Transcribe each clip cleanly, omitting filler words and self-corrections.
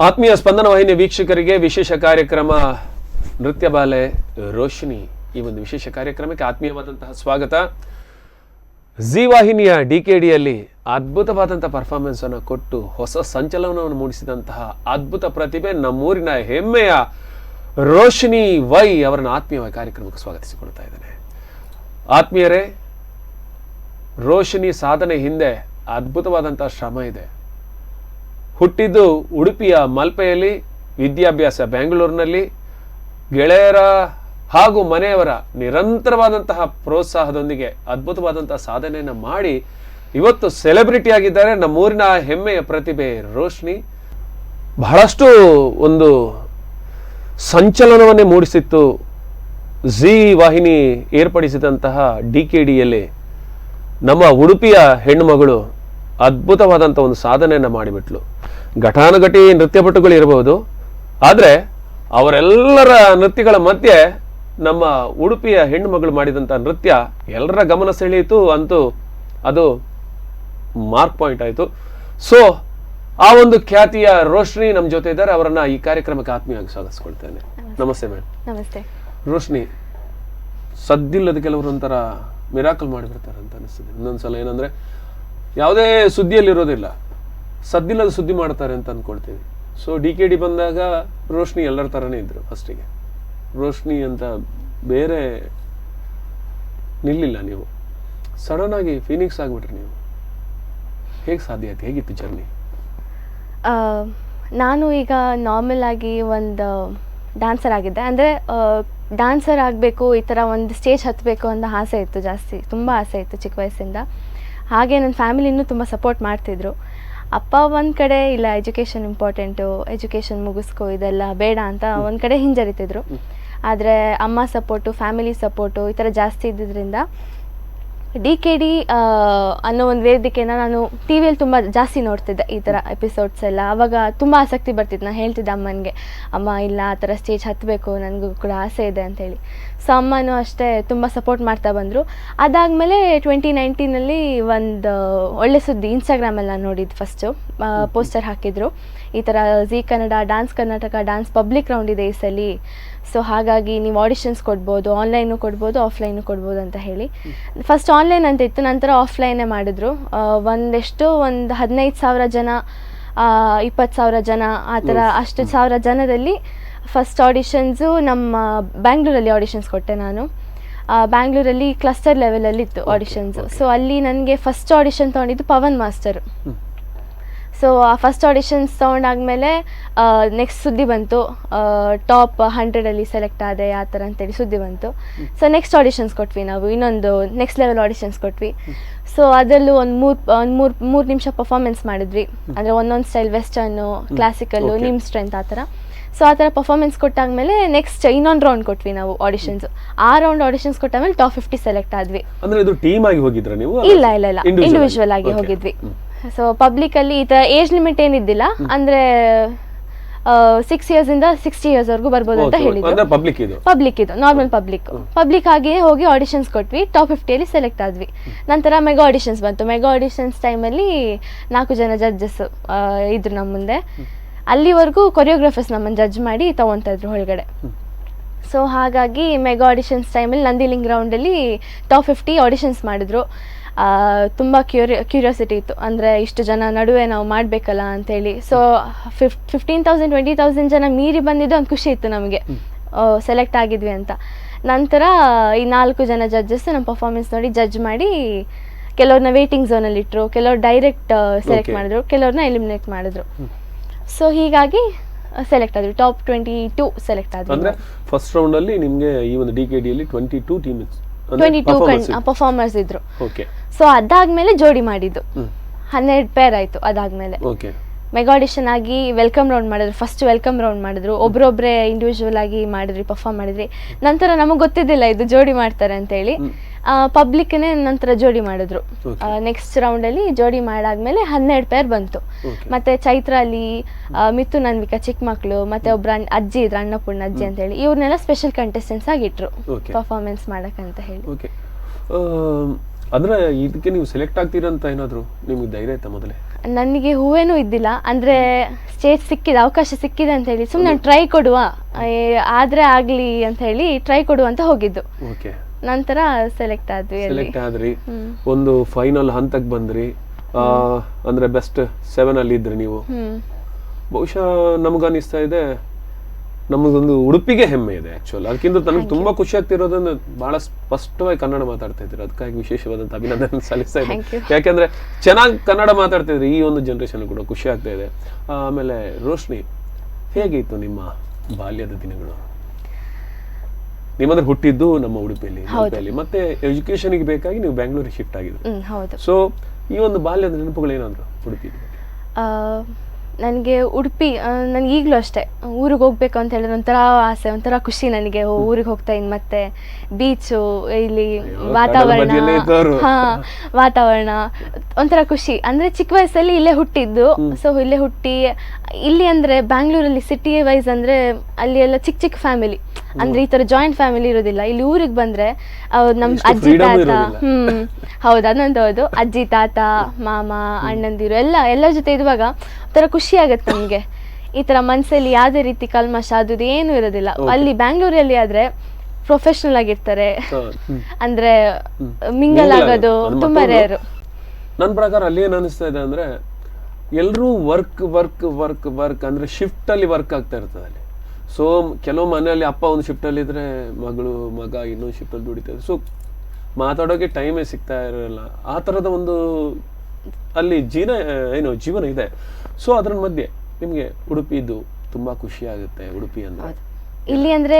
ಆತ್ಮೀಯ ಸ್ಪಂದನ ವಾಹಿನಿ ವೀಕ್ಷಕರಿಗೆ ವಿಶೇಷ ಕಾರ್ಯಕ್ರಮ ನೃತ್ಯ ಬಾಲೆ ರೋಶಿನಿ. ಈ ಒಂದು ವಿಶೇಷ ಕಾರ್ಯಕ್ರಮಕ್ಕೆ ಆತ್ಮೀಯವಾದಂತಹ ಸ್ವಾಗತ. ಜಿ ವಾಹಿನಿಯ ಡಿಕೆಡಿಯಲ್ಲಿ ಅದ್ಭುತವಾದಂತಹ ಪರ್ಫಾರ್ಮೆನ್ಸ್ ಅನ್ನು ಕೊಟ್ಟು ಹೊಸ ಸಂಚಲನವನ್ನು ಮೂಡಿಸಿದಂತಹ ಅದ್ಭುತ ಪ್ರತಿಭೆ ನಮ್ಮೂರಿನ ಹೆಮ್ಮೆಯ ರೋಶಿನಿ ವೈ ಅವರನ್ನು ಆತ್ಮೀಯವಾಗಿ ಕಾರ್ಯಕ್ರಮಕ್ಕೆ ಸ್ವಾಗತಿಸಿಕೊಳ್ತಾ ಇದ್ದೇನೆ. ಆತ್ಮೀಯರೇ, ರೋಶಿನಿ ಸಾಧನೆ ಹಿಂದೆ ಅದ್ಭುತವಾದಂತಹ ಶ್ರಮ ಇದೆ. ಹುಟ್ಟಿದ್ದು ಉಡುಪಿಯ ಮಲ್ಪೆಯಲ್ಲಿ, ವಿದ್ಯಾಭ್ಯಾಸ ಬೆಂಗಳೂರಿನಲ್ಲಿ, ಗೆಳೆಯರ ಹಾಗೂ ಮನೆಯವರ ನಿರಂತರವಾದಂತಹ ಪ್ರೋತ್ಸಾಹದೊಂದಿಗೆ ಅದ್ಭುತವಾದಂತಹ ಸಾಧನೆಯನ್ನು ಮಾಡಿ ಇವತ್ತು ಸೆಲೆಬ್ರಿಟಿ ಆಗಿದ್ದಾರೆ. ನಮ್ಮೂರಿನ ಹೆಮ್ಮೆಯ ಪ್ರತಿಭೆ ರೋಶಿನಿ ಬಹಳಷ್ಟು ಒಂದು ಸಂಚಲನವನ್ನೇ ಮೂಡಿಸಿತ್ತು ಜಿ ವಾಹಿನಿ ಏರ್ಪಡಿಸಿದಂತಹ ಡಿಕೆಡಿಯಲ್ಲಿ. ನಮ್ಮ ಉಡುಪಿಯ ಹೆಣ್ಣು ಮಗಳು ಅದ್ಭುತವಾದಂಥ ಒಂದು ಸಾಧನೆಯನ್ನು ಮಾಡಿಬಿಟ್ಲು. ಘಟಾನುಘಟಿ ನೃತ್ಯಪಟುಗಳು ಇರಬಹುದು, ಆದರೆ ಅವರೆಲ್ಲರ ನೃತ್ಯಗಳ ಮಧ್ಯೆ ನಮ್ಮ ಉಡುಪಿಯ ಹೆಣ್ಣು ಮಗಳು ಮಾಡಿದಂಥ ನೃತ್ಯ ಎಲ್ಲರ ಗಮನ ಸೆಳೆಯಿತು. ಅಂತೂ ಅದು ಮಾರ್ಕ್ ಪಾಯಿಂಟ್ ಆಯಿತು. ಸೊ ಆ ಒಂದು ಖ್ಯಾತಿಯ ರೋಶಿನಿ ನಮ್ಮ ಜೊತೆ ಇದ್ದಾರೆ. ಅವರನ್ನ ಈ ಕಾರ್ಯಕ್ರಮಕ್ಕೆ ಆತ್ಮೀಯವಾಗಿ ಸ್ವಾಗತಿಸ್ಕೊಳ್ತೇನೆ. ನಮಸ್ತೆ ಮೇಡಮ್. ನಮಸ್ತೆ. ರೋಶಿನಿ, ಸದ್ದಿಲ್ಲದ ಕೆಲವರು ಒಂಥರ ಮಿರಾಕಲ್ ಮಾಡಿಬಿಡ್ತಾರೆ ಅಂತ ಅನಿಸ್ತದೆ. ಇನ್ನೊಂದ್ಸಲ ಏನಂದ್ರೆ ಯಾವುದೇ ಸುದ್ದಿಯಲ್ಲಿರೋದಿಲ್ಲ, ಸದ್ದಿಲ್ಲದ ಸುದ್ದಿ ಮಾಡ್ತಾರೆ ಅಂತ ಅಂದ್ಕೊಳ್ತೀವಿ. ಸೊ ಡಿಕೆಡಿ ಬಂದಾಗ ರೋಶಿನಿ ಎಲ್ಲರ ಥರನೇ ಇದ್ರು. ಫಸ್ಟಿಗೆ ರೋಶಿನಿ ಅಂತ ಬೇರೆ ನಿಲ್ಲಿಲ್ಲ, ನೀವು ಸಡನ್ ಆಗಿ ಫೀನಿಕ್ಸ್ ಆಗಿಬಿಟ್ರಿ. ನೀವು ಹೇಗೆ ಸಾಧ್ಯ ಆಯ್ತು? ಹೇಗಿತ್ತು ಜರ್ನಿ? ನಾನು ಈಗ ನಾರ್ಮಲ್ ಆಗಿ ಒಂದು ಡ್ಯಾನ್ಸರ್ ಆಗಿದ್ದೆ. ಅಂದರೆ ಡ್ಯಾನ್ಸರ್ ಆಗಬೇಕು, ಈ ಥರ ಒಂದು ಸ್ಟೇಜ್ ಹತ್ತಬೇಕು ಅಂತ ಆಸೆ ಇತ್ತು, ಜಾಸ್ತಿ ತುಂಬ ಆಸೆ ಇತ್ತು ಚಿಕ್ಕ ವಯಸ್ಸಿಂದ. ಹಾಗೆ ನನ್ನ ಫ್ಯಾಮಿಲಿನೂ ತುಂಬ ಸಪೋರ್ಟ್ ಮಾಡ್ತಿದ್ರು. ಅಪ್ಪ ಒಂದು ಕಡೆ ಇಲ್ಲ, ಎಜುಕೇಷನ್ ಇಂಪಾರ್ಟೆಂಟು, ಎಜುಕೇಷನ್ ಮುಗಿಸ್ಕೋ, ಇದೆಲ್ಲ ಬೇಡ ಅಂತ ಒಂದು ಕಡೆ ಹಿಂಜರಿತಿದ್ರು. ಆದರೆ ಅಮ್ಮ ಸಪೋರ್ಟು, ಫ್ಯಾಮಿಲಿ ಸಪೋರ್ಟು ಈ ಥರ ಜಾಸ್ತಿ ಇದ್ದಿದ್ದರಿಂದ ಡಿಕೆಡಿ ಅನ್ನೋ ಒಂದು ವೇದಿಕೆನ ನಾನು ಟಿ ವಿಯಲ್ಲಿ ತುಂಬ ಜಾಸ್ತಿ ನೋಡ್ತಿದ್ದೆ. ಈ ಥರ ಎಪಿಸೋಡ್ಸ್ ಎಲ್ಲ ಆವಾಗ ತುಂಬ ಆಸಕ್ತಿ ಬರ್ತಿತ್ತು. ನಾನು ಹೇಳ್ತಿದ್ದೆ ಅಮ್ಮನಿಗೆ, ಅಮ್ಮ ಇಲ್ಲ ಆ ಥರ ಸ್ಟೇಜ್ ಹತ್ತಬೇಕು, ನನಗೂ ಕೂಡ ಆಸೆ ಇದೆ ಅಂತೇಳಿ. ಸೊ ಅಮ್ಮನೂ ಅಷ್ಟೇ ತುಂಬ ಸಪೋರ್ಟ್ ಮಾಡ್ತಾ ಬಂದರು. ಅದಾದಮೇಲೆ 2019 ಒಂದು ಒಳ್ಳೆ ಸುದ್ದಿ ಇನ್ಸ್ಟಾಗ್ರಾಮೆಲ್ಲ ನೋಡಿದ್ದು. ಫಸ್ಟು ಪೋಸ್ಟರ್ ಹಾಕಿದರು, ಈ ಥರ G Kannada dance Karnataka dance public round ಇದೆ ಈ ಸಲ, ಸೊ ಹಾಗಾಗಿ ನೀವು ಆಡಿಷನ್ಸ್ ಕೊಡ್ಬೋದು, ಆನ್ಲೈನು ಕೊಡ್ಬೋದು, ಆಫ್ಲೈನು ಕೊಡ್ಬೋದು ಅಂತ ಹೇಳಿ. ಫಸ್ಟ್ ಆನ್ಲೈನ್ ಅಂತ ಇತ್ತು, ನಂತರ ಆಫ್ಲೈನೇ ಮಾಡಿದ್ರು. ಒಂದು 15,000 ಜನ, 20,000 ಜನ ಆ ಥರ ಅಷ್ಟು ಸಾವಿರ ಜನದಲ್ಲಿ ಫಸ್ಟ್ ಆಡಿಷನ್ಸು ನಮ್ಮ ಬ್ಯಾಂಗ್ಳೂರಲ್ಲಿ ಆಡಿಷನ್ಸ್ ಕೊಟ್ಟೆ ನಾನು. ಬ್ಯಾಂಗ್ಳೂರಲ್ಲಿ ಕ್ಲಸ್ಟರ್ ಲೆವೆಲಲ್ಲಿ ಇತ್ತು ಆಡಿಷನ್ಸು. ಸೊ ಅಲ್ಲಿ ನನಗೆ ಫಸ್ಟ್ ಆಡಿಷನ್ ತೊಗೊಂಡಿದ್ದು ಪವನ್ ಮಾಸ್ಟರು. ಸೊ ಆ ಫಸ್ಟ್ ಆಡಿಷನ್ಸ್ ತೊಗೊಂಡಾದ್ಮೇಲೆ ನೆಕ್ಸ್ಟ್ ಸುದ್ದಿ ಬಂತು, ಟಾಪ್ 100 ಸೆಲೆಕ್ಟ್ ಆದೆ ಆ ಥರ ಅಂತೇಳಿ ಸುದ್ದಿ ಬಂತು. ಸೊ ನೆಕ್ಸ್ಟ್ ಆಡಿಷನ್ಸ್ ಕೊಟ್ವಿ ನಾವು, ಇನ್ನೊಂದು ನೆಕ್ಸ್ಟ್ ಲೆವೆಲ್ ಆಡಿಷನ್ಸ್ ಕೊಟ್ವಿ. ಸೊ ಅದರಲ್ಲೂ ಒಂದು ಮೂರು ನಿಮಿಷ ಪರ್ಫಾರ್ಮೆನ್ಸ್ ಮಾಡಿದ್ವಿ. ಅಂದರೆ ಒಂದೊಂದು ಸ್ಟೈಲ್, ವೆಸ್ಟರ್ನು, ಕ್ಲಾಸಿಕಲ್ಲು, ನಿಮ್ ಸ್ಟ್ರೆಂತ್ ಆ ಥರ. ಸೊ ಆ ಥರ ಪರ್ಫಾರ್ಮೆನ್ಸ್ ಕೊಟ್ಟಾದ್ಮೇಲೆ ನೆಕ್ಸ್ಟ್ ಇನ್ನೊಂದು ರೌಂಡ್ ಕೊಟ್ವಿ ನಾವು ಆಡಿಷನ್ಸ್. ಆ ರೌಂಡ್ ಆಡಿಷನ್ಸ್ ಕೊಟ್ಟಾದ್ಮೇಲೆ ಟಾಪ್ 50 ಸೆಲೆಕ್ಟ್ ಆದ್ವಿ. ಅಂದ್ರೆ ಇದು ಟೀಮ್ ಆಗಿ ಹೋಗಿದ್ರಾ ನೀವು? ಇಲ್ಲ, ಇಂಡಿವಿಜುವಲ್ ಆಗಿ ಹೋಗಿದ್ವಿ. ಸೊ ಪಬ್ಲಿಕಲ್ಲಿ ಈ ಥರ ಏಜ್ ಲಿಮಿಟ್ ಏನಿದ್ದಿಲ್ಲ, ಅಂದರೆ 6 years ಇಂದ 60 years ವರೆಗೂ ಬರ್ಬೋದು ಅಂತ ಹೇಳಿದ್ರು. ಪಬ್ಲಿಕ್ ಇದು ನಾರ್ಮಲ್ ಪಬ್ಲಿಕ್ ಆಗಿಯೇ ಹೋಗಿ ಆಡಿಷನ್ಸ್ ಕೊಟ್ವಿ. ಟಾಪ್ 50 ಸೆಲೆಕ್ಟ್ ಆದ್ವಿ. ನಂತರ ಮೆಗಾ ಆಡಿಷನ್ಸ್ ಬಂತು. ಮೆಗಾ ಆಡಿಷನ್ಸ್ ಟೈಮಲ್ಲಿ 4 ಜನ ಜಡ್ಜಸ್ ಇದ್ರು ನಮ್ಮ ಮುಂದೆ. ಅಲ್ಲಿವರೆಗೂ ಕೊರಿಯೋಗ್ರಾಫರ್ಸ್ ನಮ್ಮನ್ನು ಜಡ್ಜ್ ಮಾಡಿ ತಗೊತಾ ಇದ್ರು ಒಳಗಡೆ. ಸೊ ಹಾಗಾಗಿ ಮೆಗಾ ಆಡಿಷನ್ಸ್ ಟೈಮಲ್ಲಿ ನಂದಿಲಿಂಗ್ ಗ್ರೌಂಡಲ್ಲಿ ಟಾಪ್ 50 ಆಡಿಷನ್ಸ್ ಮಾಡಿದ್ರು. ತುಂಬ ಕ್ಯೂರಿಯಾಸಿಟಿ ಇತ್ತು, ಅಂದರೆ ಇಷ್ಟು ಜನ ನಡುವೆ ನಾವು ಮಾಡಬೇಕಲ್ಲ ಅಂಥೇಳಿ. ಸೊ 15,000 20,000 ಜನ ಮೀರಿ ಬಂದಿದ್ದು ಒಂದು ಖುಷಿ ಇತ್ತು ನಮಗೆ, ಸೆಲೆಕ್ಟ್ ಆಗಿದ್ವಿ ಅಂತ. ನಂತರ ಈ 4 ಜನ ಜಡ್ಜಸ್ ನಮ್ಮ ಪರ್ಫಾರ್ಮೆನ್ಸ್ ನೋಡಿ ಜಡ್ಜ್ ಮಾಡಿ ಕೆಲವ್ರನ್ನ ವೇಟಿಂಗ್ ಝೋನಲ್ಲಿ ಇಟ್ಟರು, ಕೆಲವ್ರು ಡೈರೆಕ್ಟ್ ಸೆಲೆಕ್ಟ್ ಮಾಡಿದ್ರು, ಕೆಲವ್ರನ್ನ ಎಲಿಮಿನೇಟ್ ಮಾಡಿದ್ರು. ಸೊ ಹೀಗಾಗಿ ಸೆಲೆಕ್ಟ್ ಆದ್ವಿ, ಟಾಪ್ 22 ಸೆಲೆಕ್ಟ್ ಆದ್ವಿ. ಅಂದ್ರೆ ಫಸ್ಟ್ ರೌಂಡ್ ಅಲ್ಲಿ ನಿಮಗೆ ಈ ಒಂದು ಡಿಕೆಡಿಯಲ್ಲಿ 22 ಟೀಮ್ಸ್ 22 ಪರ್ಫಾರ್ಮರ್ಸ್ ಇದ್ರು. ಸೊ ಅದಾದ್ಮೇಲೆ ಜೋಡಿ ಮಾಡಿದ್ದು 12 ಪೇರ್ ಆಯ್ತು. ಅದಾದ್ಮೇಲೆ ಮೆಗಾ ಆಡಿಷನ್ ಆಗಿ ವೆಲ್ಕಮ್ ರೌಂಡ್ ಮಾಡಿದ್ರು. ಫಸ್ಟ್ ವೆಲ್ಕಮ್ ರೌಂಡ್ ಮಾಡಿದ್ರು, ಒಬ್ರೊಬ್ರೆ ಇಂಡಿವಿಜುವಲ್ ಆಗಿ ಮಾಡಿದ್ರಿ, ಪರ್ಫಾರ್ಮ್ ಮಾಡಿದ್ರಿ. ನಂತರ ನಮಗೆ ಗೊತ್ತಿದ್ದಿಲ್ಲ ಇದು ಜೋಡಿ ಮಾಡ್ತಾರೆ ಅಂತೇಳಿ. ಪಬ್ಲಿಕ್ನೇ ನಂತರ ಜೋಡಿ ಮಾಡಿದ್ರು. ನೆಕ್ಸ್ಟ್ ರೌಂಡಲ್ಲಿ ಜೋಡಿ ಮಾಡಾದ್ಮೇಲೆ 12 ಪೇರ್ ಬಂತು. ಮತ್ತೆ ಚೈತ್ರ ಅಲ್ಲಿ, ಮಿಥುನ್, ಅನ್ವಿಕಾ ಚಿಕ್ಕ ಮಕ್ಕಳು, ಮತ್ತೆ ಒಬ್ರ ಅಜ್ಜಿ ಇದ್ರು, ಅನ್ನಪೂರ್ಣ ಅಜ್ಜಿ ಅಂತ ಹೇಳಿ, ಇವ್ರನ್ನೆಲ್ಲ ಸ್ಪೆಷಲ್ ಕಂಟೆಸ್ಟೆಂಟ್ಸ್ ಆಗಿಟ್ರು ಪರ್ಫಾರ್ಮೆನ್ಸ್ ಮಾಡಕ್ಕಂತ ಹೇಳಿ. ಅಂದ್ರೆ ಇದಕ್ಕೆ ನೀವು ಸೆಲೆಕ್ಟ್ ಆಗ್ತೀರಾ ಅಂತ ಏನಾದ್ರು ನಿಮ್ಗೆ ಧೈರ್ಯ ಆಯ್ತಾ ಮೊದಲೇ? ನನಗೆ ಹೂವೇನೂ ಇದ್ದಿಲ್ಲ, ಅಂದರೆ ಸ್ಟೇಜ್ ಸಿಕ್ಕಿದೆ, ಅವಕಾಶ ಸಿಕ್ಕಿದೆ ಅಂತ ಹೇಳಿ ಸುಮ್ಮನೆ ಟ್ರೈ ಕೊಡುವ, ಆದರೆ ಆಗಲಿ ಅಂತ ಹೇಳಿ ಟ್ರೈ ಕೊಡುವ ಅಂತ ಹೋಗಿದ್ದು. ಓಕೆ. ನಂತರ ಸೆಲೆಕ್ಟ್ ಆದ್ವಿ. ಸೆಲೆಕ್ಟ್ ಆದ್ರಿ, ಒಂದು ಫೈನಲ್ ಹಂತಕ್ಕೆ ಬಂದ್ರಿ, ಅಂದ್ರೆ ಬೆಸ್ಟ್ 7 ಅಲ್ಲಿ ಇದ್ರಿ ನೀವು. ಬಹುಶಃ ನಮಗನಿಸ್ತಾ ಇದೆ ನಮಗೊಂದು ಉಡುಪಿಗೆ ಹೆಮ್ಮೆ ಇದೆ ಆಕ್ಚುಲ್. ಅದಕ್ಕಿಂತ ನನಗೆ ತುಂಬಾ ಖುಷಿ ಆಗ್ತಿರೋದನ್ನ ಬಹಳ ಸ್ಪಷ್ಟವಾಗಿ ಕನ್ನಡ ಮಾತಾಡ್ತಾ ಇದ್ದೀರಿ, ಅದಕ್ಕಾಗಿ ವಿಶೇಷವಾದಂತ ಅಭಿನಂದನೆ ಸಲ್ಲಿಸ್ತಾ ಇದ್ದೀನಿ. ಯಾಕೆಂದ್ರೆ ಚೆನ್ನಾಗಿ ಕನ್ನಡ ಮಾತಾಡ್ತಿದ್ರಿ, ಈ ಒಂದು ಜನರೇಷನ್ ಕೂಡ ಖುಷಿ ಆಗ್ತಾ ಇದೆ. ಆಮೇಲೆ ರೋಶ್ನಿ, ಹೇಗಿತ್ತು ನಿಮ್ಮ ಬಾಲ್ಯದ ದಿನಗಳು? ನಿಮ್ಮಂದ್ರೆ ಹುಟ್ಟಿದ್ದು ನಮ್ಮ ಉಡುಪಿಯಲ್ಲಿ, ಮತ್ತೆ ಎಜುಕೇಶನ್ಗೆ ಬೇಕಾಗಿ ನೀವು ಬ್ಯಾಂಗ್ಳೂರಿಗೆ ಶಿಫ್ಟ್ ಆಗಿದ್ರು. ಸೊ ಈ ಒಂದು ಬಾಲ್ಯದ ನೆನಪುಗಳು ಏನಾದ್ರು ಉಡುಪಿ? ನನಗೆ ಉಡುಪಿ, ನನಗೆ ಈಗಲೂ ಅಷ್ಟೇ ಊರಿಗೆ ಹೋಗ್ಬೇಕು ಅಂತ ಹೇಳಿದ್ರೆ ಒಂಥರ ಆಸೆ, ಒಂಥರ ಖುಷಿ ನನಗೆ. ಊರಿಗೆ ಹೋಗ್ತಾ ಇದ್ದೀನಿ, ಮತ್ತೆ ಬೀಚು, ಇಲ್ಲಿ ವಾತಾವರಣ ಒಂಥರ ಖುಷಿ. ಅಂದರೆ ಚಿಕ್ಕ ವಯಸ್ಸಲ್ಲಿ ಇಲ್ಲೇ ಹುಟ್ಟಿದ್ದು, ಸೊ ಇಲ್ಲೇ ಹುಟ್ಟಿ ಇಲ್ಲಿ ಅಂದರೆ ಬ್ಯಾಂಗ್ಳೂರಲ್ಲಿ ಸಿಟಿ ವೈಸ್ ಅಂದರೆ ಅಲ್ಲಿ ಎಲ್ಲ ಚಿಕ್ಕ ಚಿಕ್ಕ ಫ್ಯಾಮಿಲಿ, ಅಂದ್ರೆ ಈ ತರ ಜಾಯಿಂಟ್ ಫ್ಯಾಮಿಲಿ ಇರೋದಿಲ್ಲ. ಇಲ್ಲಿ ಊರಿಗೆ ಬಂದ್ರೆ ನಮ್ ಅಜ್ಜಿ ತಾತ, ಹೌದು ಅದೊಂದು ಹೌದು, ಅಜ್ಜಿ ತಾತ ಮಾಮ ಅಣ್ಣಂದಿರು ಎಲ್ಲ ಜೊತೆ ಇರುವಾಗ ಒಂಥರ ಖುಷಿ ಆಗತ್ತೆ ನಮ್ಗೆ. ಈ ತರ ಮನ್ಸಲ್ಲಿ ಯಾವ್ದೇ ರೀತಿ ಕಲ್ಮಶ ಅದು ಏನು ಇರೋದಿಲ್ಲ. ಅಲ್ಲಿ ಬ್ಯಾಂಗ್ಳೂರಲ್ಲಿ ಆದ್ರೆ ಪ್ರೊಫೆಷನಲ್ ಆಗಿರ್ತಾರೆ, ಅಂದ್ರೆ ಮಿಂಗಲ್ ಆಗೋದು ತುಂಬಾ ರೇರು. ನನ್ನ ಪ್ರಕಾರ ಅಲ್ಲಿ ಏನ್ ಅನಿಸ್ತಾ ಇದೆ ಅಂದ್ರೆ ಎಲ್ರೂ ವರ್ಕ್ ವರ್ಕ್ ವರ್ಕ್ ವರ್ಕ್ ಅಂದ್ರೆ ಶಿಫ್ಟ್ ಅಲ್ಲಿ ವರ್ಕ್ ಆಗ್ತಾ ಇರ್ತದೆ ಅಲ್ಲಿ. ಸೊ ಕೆಲವು ಮನೆಯಲ್ಲಿ ಅಪ್ಪ ಒಂದು ಶಿಫ್ಟ್ ಅಲ್ಲಿ ಇದ್ರೆ ಮಗ ಇನ್ನೊಂದು ಶಿಫ್ಟ್ ಅಲ್ಲಿ ದುಡಿತಾರೆ. ಸೊ ಮಾತಾಡೋಕೆ ಟೈಮೇ ಸಿಗ್ತಾ ಇರಲ್ಲ. ಆ ತರದ ಒಂದು ಅಲ್ಲಿ ಜೀವನ ಇದೆ. ಸೊ ಅದ್ರ ಮಧ್ಯೆ ನಿಮ್ಗೆ ಉಡುಪಿದು ತುಂಬಾ ಖುಷಿ ಆಗುತ್ತೆ. ಉಡುಪಿ ಅಂದ್ರೆ ಇಲ್ಲಿ ಅಂದ್ರೆ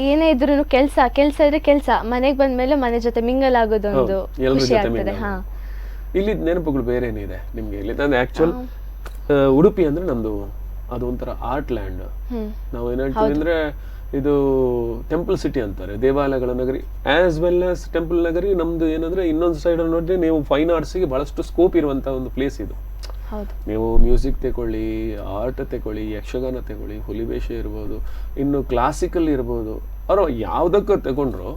ಏನೇ ಇದ್ರು ಕೆಲ್ಸ ಇದ್ರೆ ಕೆಲ್ಸ, ಮನೆಗೆ ಬಂದ್ಮೇಲೆ ಮನೆ ಜೊತೆ ಮಿಂಗಲ್ ಆಗೋದು ಒಂದು ಖುಷಿ ಆಗ್ತದೆ. ಇಲ್ಲಿ ನೆನಪುಗಳು ಬೇರೆ ಏನಿದೆ ನಿಮ್ಗೆ? ಇಲ್ಲಿ ಅಂದ್ರೆ ಆಕ್ಚುಲ್ ಉಡುಪಿ ಅಂದ್ರೆ ನಮ್ದು ಅದು ಒಂಥರ ಆರ್ಟ್ ಲ್ಯಾಂಡ್. ನಾವು ಏನ್ ಹೇಳ್ತೀವಿ ಅಂದ್ರೆ ಇದು ಟೆಂಪಲ್ ಸಿಟಿ ಅಂತಾರೆ, ದೇವಾಲಯಗಳ ನಗರಿ ಆಸ್ ವೆಲ್ ಆಸ್ ಟೆಂಪಲ್ ನಗರಿ. ನಮ್ದು ಏನಂದ್ರೆ ಇನ್ನೊಂದು ಸೈಡ್ ಅಲ್ಲಿ ನೋಡಿದ್ರೆ ನೀವು ಫೈನ್ ಆರ್ಟ್ಸ್ ಗೆ ಬಹಳಷ್ಟು ಸ್ಕೋಪ್ ಇರುವಂತ ಒಂದು ಪ್ಲೇಸ್ ಇದು. ನೀವು ಮ್ಯೂಸಿಕ್ ತಗೊಳ್ಳಿ, ಆರ್ಟ್ ತಗೊಳ್ಳಿ, ಯಕ್ಷಗಾನ ತಗೊಳ್ಳಿ, ಹುಲಿವೇಷ ಇರ್ಬೋದು, ಇನ್ನು ಕ್ಲಾಸಿಕಲ್ ಇರ್ಬೋದು, ಅವರು ಯಾವ್ದಕ್ಕೂ ತಗೊಂಡ್ರು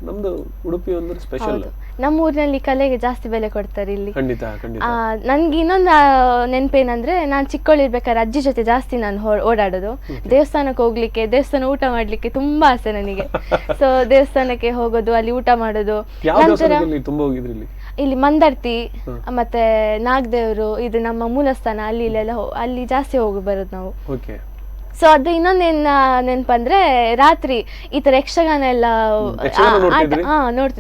ನಮ್ದು ಉಡುಪಿ ಅಂದ್ರೆ ಸ್ಪೆಷಲ್. ನಮ್ಮ ಊರಿನಲ್ಲಿ ಕಲೆಗೆ ಜಾಸ್ತಿ ಬೆಲೆ ಕೊಡ್ತಾರೆ ಇಲ್ಲಿ. ಖಂಡಿತ ಖಂಡಿತ. ನನ್ಗೆ ಇನ್ನೊಂದು ನೆನಪೇನಂದ್ರೆ, ನಾನು ಚಿಕ್ಕವಳಿರ್ಬೇಕಾದ್ರೆ ಅಜ್ಜಿ ಜೊತೆ ಜಾಸ್ತಿ ನಾನು ಓಡಾಡೋದು. ದೇವಸ್ಥಾನಕ್ಕೆ ಹೋಗ್ಲಿಕ್ಕೆ, ದೇವಸ್ಥಾನ ಊಟ ಮಾಡ್ಲಿಕ್ಕೆ ತುಂಬಾ ಆಸೆ ನನಗೆ. ಸೊ ದೇವಸ್ಥಾನಕ್ಕೆ ಹೋಗೋದು, ಅಲ್ಲಿ ಊಟ ಮಾಡೋದು. ಇಲ್ಲಿ ಮಂದರ್ತಿ ಮತ್ತೆ ನಾಗದೇವರು, ಇದು ನಮ್ಮ ಮೂಲಸ್ಥಾನ, ಅಲ್ಲಿ ಜಾಸ್ತಿ ಹೋಗಿ ಬರೋದು ನಾವು. ಸೊ ಅದು ಇನ್ನೊಂದೇನ್ ನೆನಪಂದ್ರೆ, ರಾತ್ರಿ ಈ ತರ ಯಕ್ಷಗಾನ ಎಲ್ಲ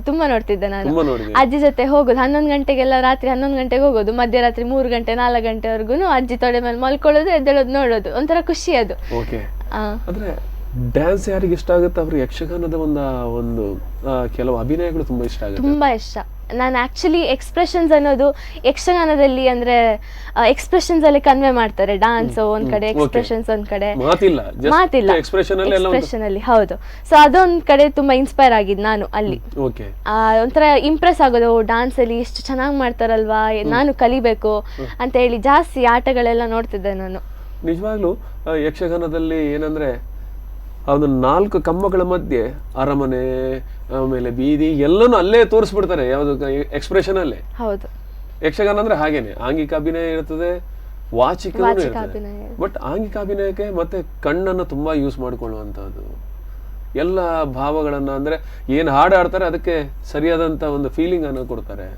ತುಂಬಾ ನೋಡ್ತಿದ್ದೆ ನಾನು. ಅಜ್ಜಿ ಜೊತೆ ಹೋಗೋದು 11 ಗಂಟೆಗೆಲ್ಲ, ರಾತ್ರಿ 11 ಗಂಟೆಗೆ ಹೋಗೋದು, ಮಧ್ಯರಾತ್ರಿ 3 ಗಂಟೆ 4 ಗಂಟೆವರೆಗೂ ಅಜ್ಜಿ ತೊಡೆ ಮೇಲೆ ಮಲ್ಕೊಳ್ಳೋದು, ಎದ್ದೇಳೋದು, ನೋಡೋದು, ಒಂಥರ ಖುಷಿ ಅದು. ಡ್ಯಾನ್ಸ್ ಯಾರಿಗೆ ಇಷ್ಟ ಆಗುತ್ತೆ ಅವ್ರಿಗೆ ಯಕ್ಷಗಾನದ ಒಂದು ಕೆಲವು ಅಭಿನಯಗಳು ತುಂಬಾ ಇಷ್ಟ ಆಗುತ್ತೆ. ತುಂಬಾ ಇಷ್ಟ. ನಾನು ಆಕ್ಚುಲಿ ಎಕ್ಸ್ಪ್ರೆಷನ್ಸ್ ಅನ್ನೋದು ಯಕ್ಷಗಾನದಲ್ಲಿ ಅಂದ್ರೆ ಎಕ್ಸ್ಪ್ರೆಷನ್ಸ್ ಅಲ್ಲಿ ಕನ್ವೆ ಮಾಡ್ತಾರೆ. ಡಾನ್ಸ್ ಒಂದ್ ಕಡೆ, ಎಕ್ಸ್ಪ್ರೆಷನ್ಸ್ ಒಂದ್ ಕಡೆ, ಮಾತಿಲ್ಲ ಎಕ್ಸ್ಪ್ರೆಷನ್ ಅಲ್ಲಿ. ಹೌದು. ಸೊ ಅದೊಂದ್ ಕಡೆ ತುಂಬಾ ಇನ್ಸ್ಪೈರ್ ಆಗಿದ್ ನಾನು ಅಲ್ಲಿ. ಒಂಥರ ಇಂಪ್ರೆಸ್ ಆಗೋದು, ಡಾನ್ಸ್ ಅಲ್ಲಿ ಎಷ್ಟು ಚೆನ್ನಾಗಿ ಮಾಡ್ತಾರಲ್ವಾ, ನಾನು ಕಲಿಬೇಕು ಅಂತ ಹೇಳಿ ಜಾಸ್ತಿ ಆಟಗಳೆಲ್ಲ ನೋಡ್ತಿದ್ದೆ ನಾನು. ನಿಜವಾಗ್ಲೂ ಯಕ್ಷಗಾನದಲ್ಲಿ ಏನಂದ್ರೆ ಒಂದು 4 ಕಂಬಗಳ ಮಧ್ಯೆ ಅರಮನೆ, ಆಮೇಲೆ ಬೀದಿ ಎಲ್ಲನೂ ಅಲ್ಲೇ ತೋರಿಸ್ಬಿಡ್ತಾರೆ, ಯಾವ್ದು ಎಕ್ಸ್ಪ್ರೆಷನ್ ಅಲ್ಲೇ. ಹೌದು. ಯಕ್ಷಗಾನ ಅಂದ್ರೆ ಹಾಗೇನೆ, ಆಂಗಿಕ ಅಭಿನಯ ಇರ್ತದೆ, ವಾಚಿಕ ಇರ್ತದೆ. ಬಟ್ ಆಂಗಿಕ ಅಭಿನಯಕ್ಕೆ ಮತ್ತೆ ಕಣ್ಣನ್ನ ತುಂಬಾ ಯೂಸ್ ಮಾಡ್ಕೊಳ್ಳುವಂತದ್ದು, ಎಲ್ಲ ಭಾವಗಳನ್ನ ಅಂದ್ರೆ ಏನ್ ಹಾಡು ಆಡ್ತಾರೆ ಅದಕ್ಕೆ ಸರಿಯಾದಂತ ಒಂದು ಫೀಲಿಂಗ್ ಅನ್ನ ಕೊಡ್ತಾರೆ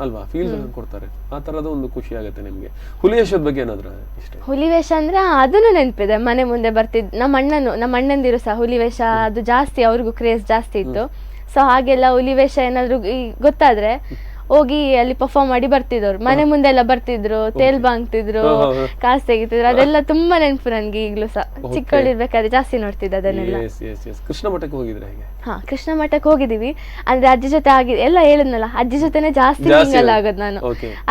ಅಲ್ವಾ, ಫೀಲ್ ಕೊಡ್ತಾರೆ. ಆ ತರದ ಒಂದು ಖುಷಿ ಆಗುತ್ತೆ ನಿಮ್ಗೆ. ಹುಲಿವೇಷದ ಬಗ್ಗೆ ಏನಾದ್ರು ಇಷ್ಟ? ಹುಲಿವೇಷ ಅಂದ್ರೆ ಅದನ್ನು ನೆನಪಿದೆ, ಮನೆ ಮುಂದೆ ಬರ್ತಿದ್ ನಮ್ಮ ಅಣ್ಣಂದಿರು ಸಹ ಹುಲಿವೇಷ, ಅದು ಜಾಸ್ತಿ ಅವ್ರಿಗೂ ಕ್ರೇಜ್ ಜಾಸ್ತಿ ಇತ್ತು. ಸೊ ಹಾಗೆಲ್ಲ ಹುಲಿವೇಷ ಏನಾದ್ರು ಗೊತ್ತಾದ್ರೆ ಹೋಗಿ ಅಲ್ಲಿ ಪರ್ಫಾರ್ಮ್ ಮಾಡಿ ಬರ್ತಿದ್ರು. ಮನೆ ಮುಂದೆ ಎಲ್ಲ ಬರ್ತಿದ್ರು, ತೇಲ್ ಬಾಂಗ್ತಿದ್ರು, ಕಾಸು ತೆಗಿತಿದ್ರು. ಅದೆಲ್ಲ ತುಂಬಾ ನೆನಪು ನನ್ಗೆ ಈಗ್ಲೂ ಸಹ. ಚಿಕ್ಕವಳಿರ್ಬೇಕಾದ್ರೆ ಜಾಸ್ತಿ ನೋಡ್ತಿದ್ದೆ ಅದನ್ನೆಲ್ಲ. ಕೃಷ್ಣ ಮಠಕ್ಕೆ ಹೋಗಿದ್ರೆ? ಕೃಷ್ಣ ಮಠಕ್ಕೆ ಹೋಗಿದೀವಿ. ಅಂದ್ರೆ ಅಜ್ಜಿ ಜೊತೆ ಎಲ್ಲ ಹೇಳಿದ್ನಲ್ಲ, ಅಜ್ಜಿ ಜೊತೆನೆ ಜಾಸ್ತಿ ಮಿಂಗಲ್ ಆಗೋದು ನಾನು.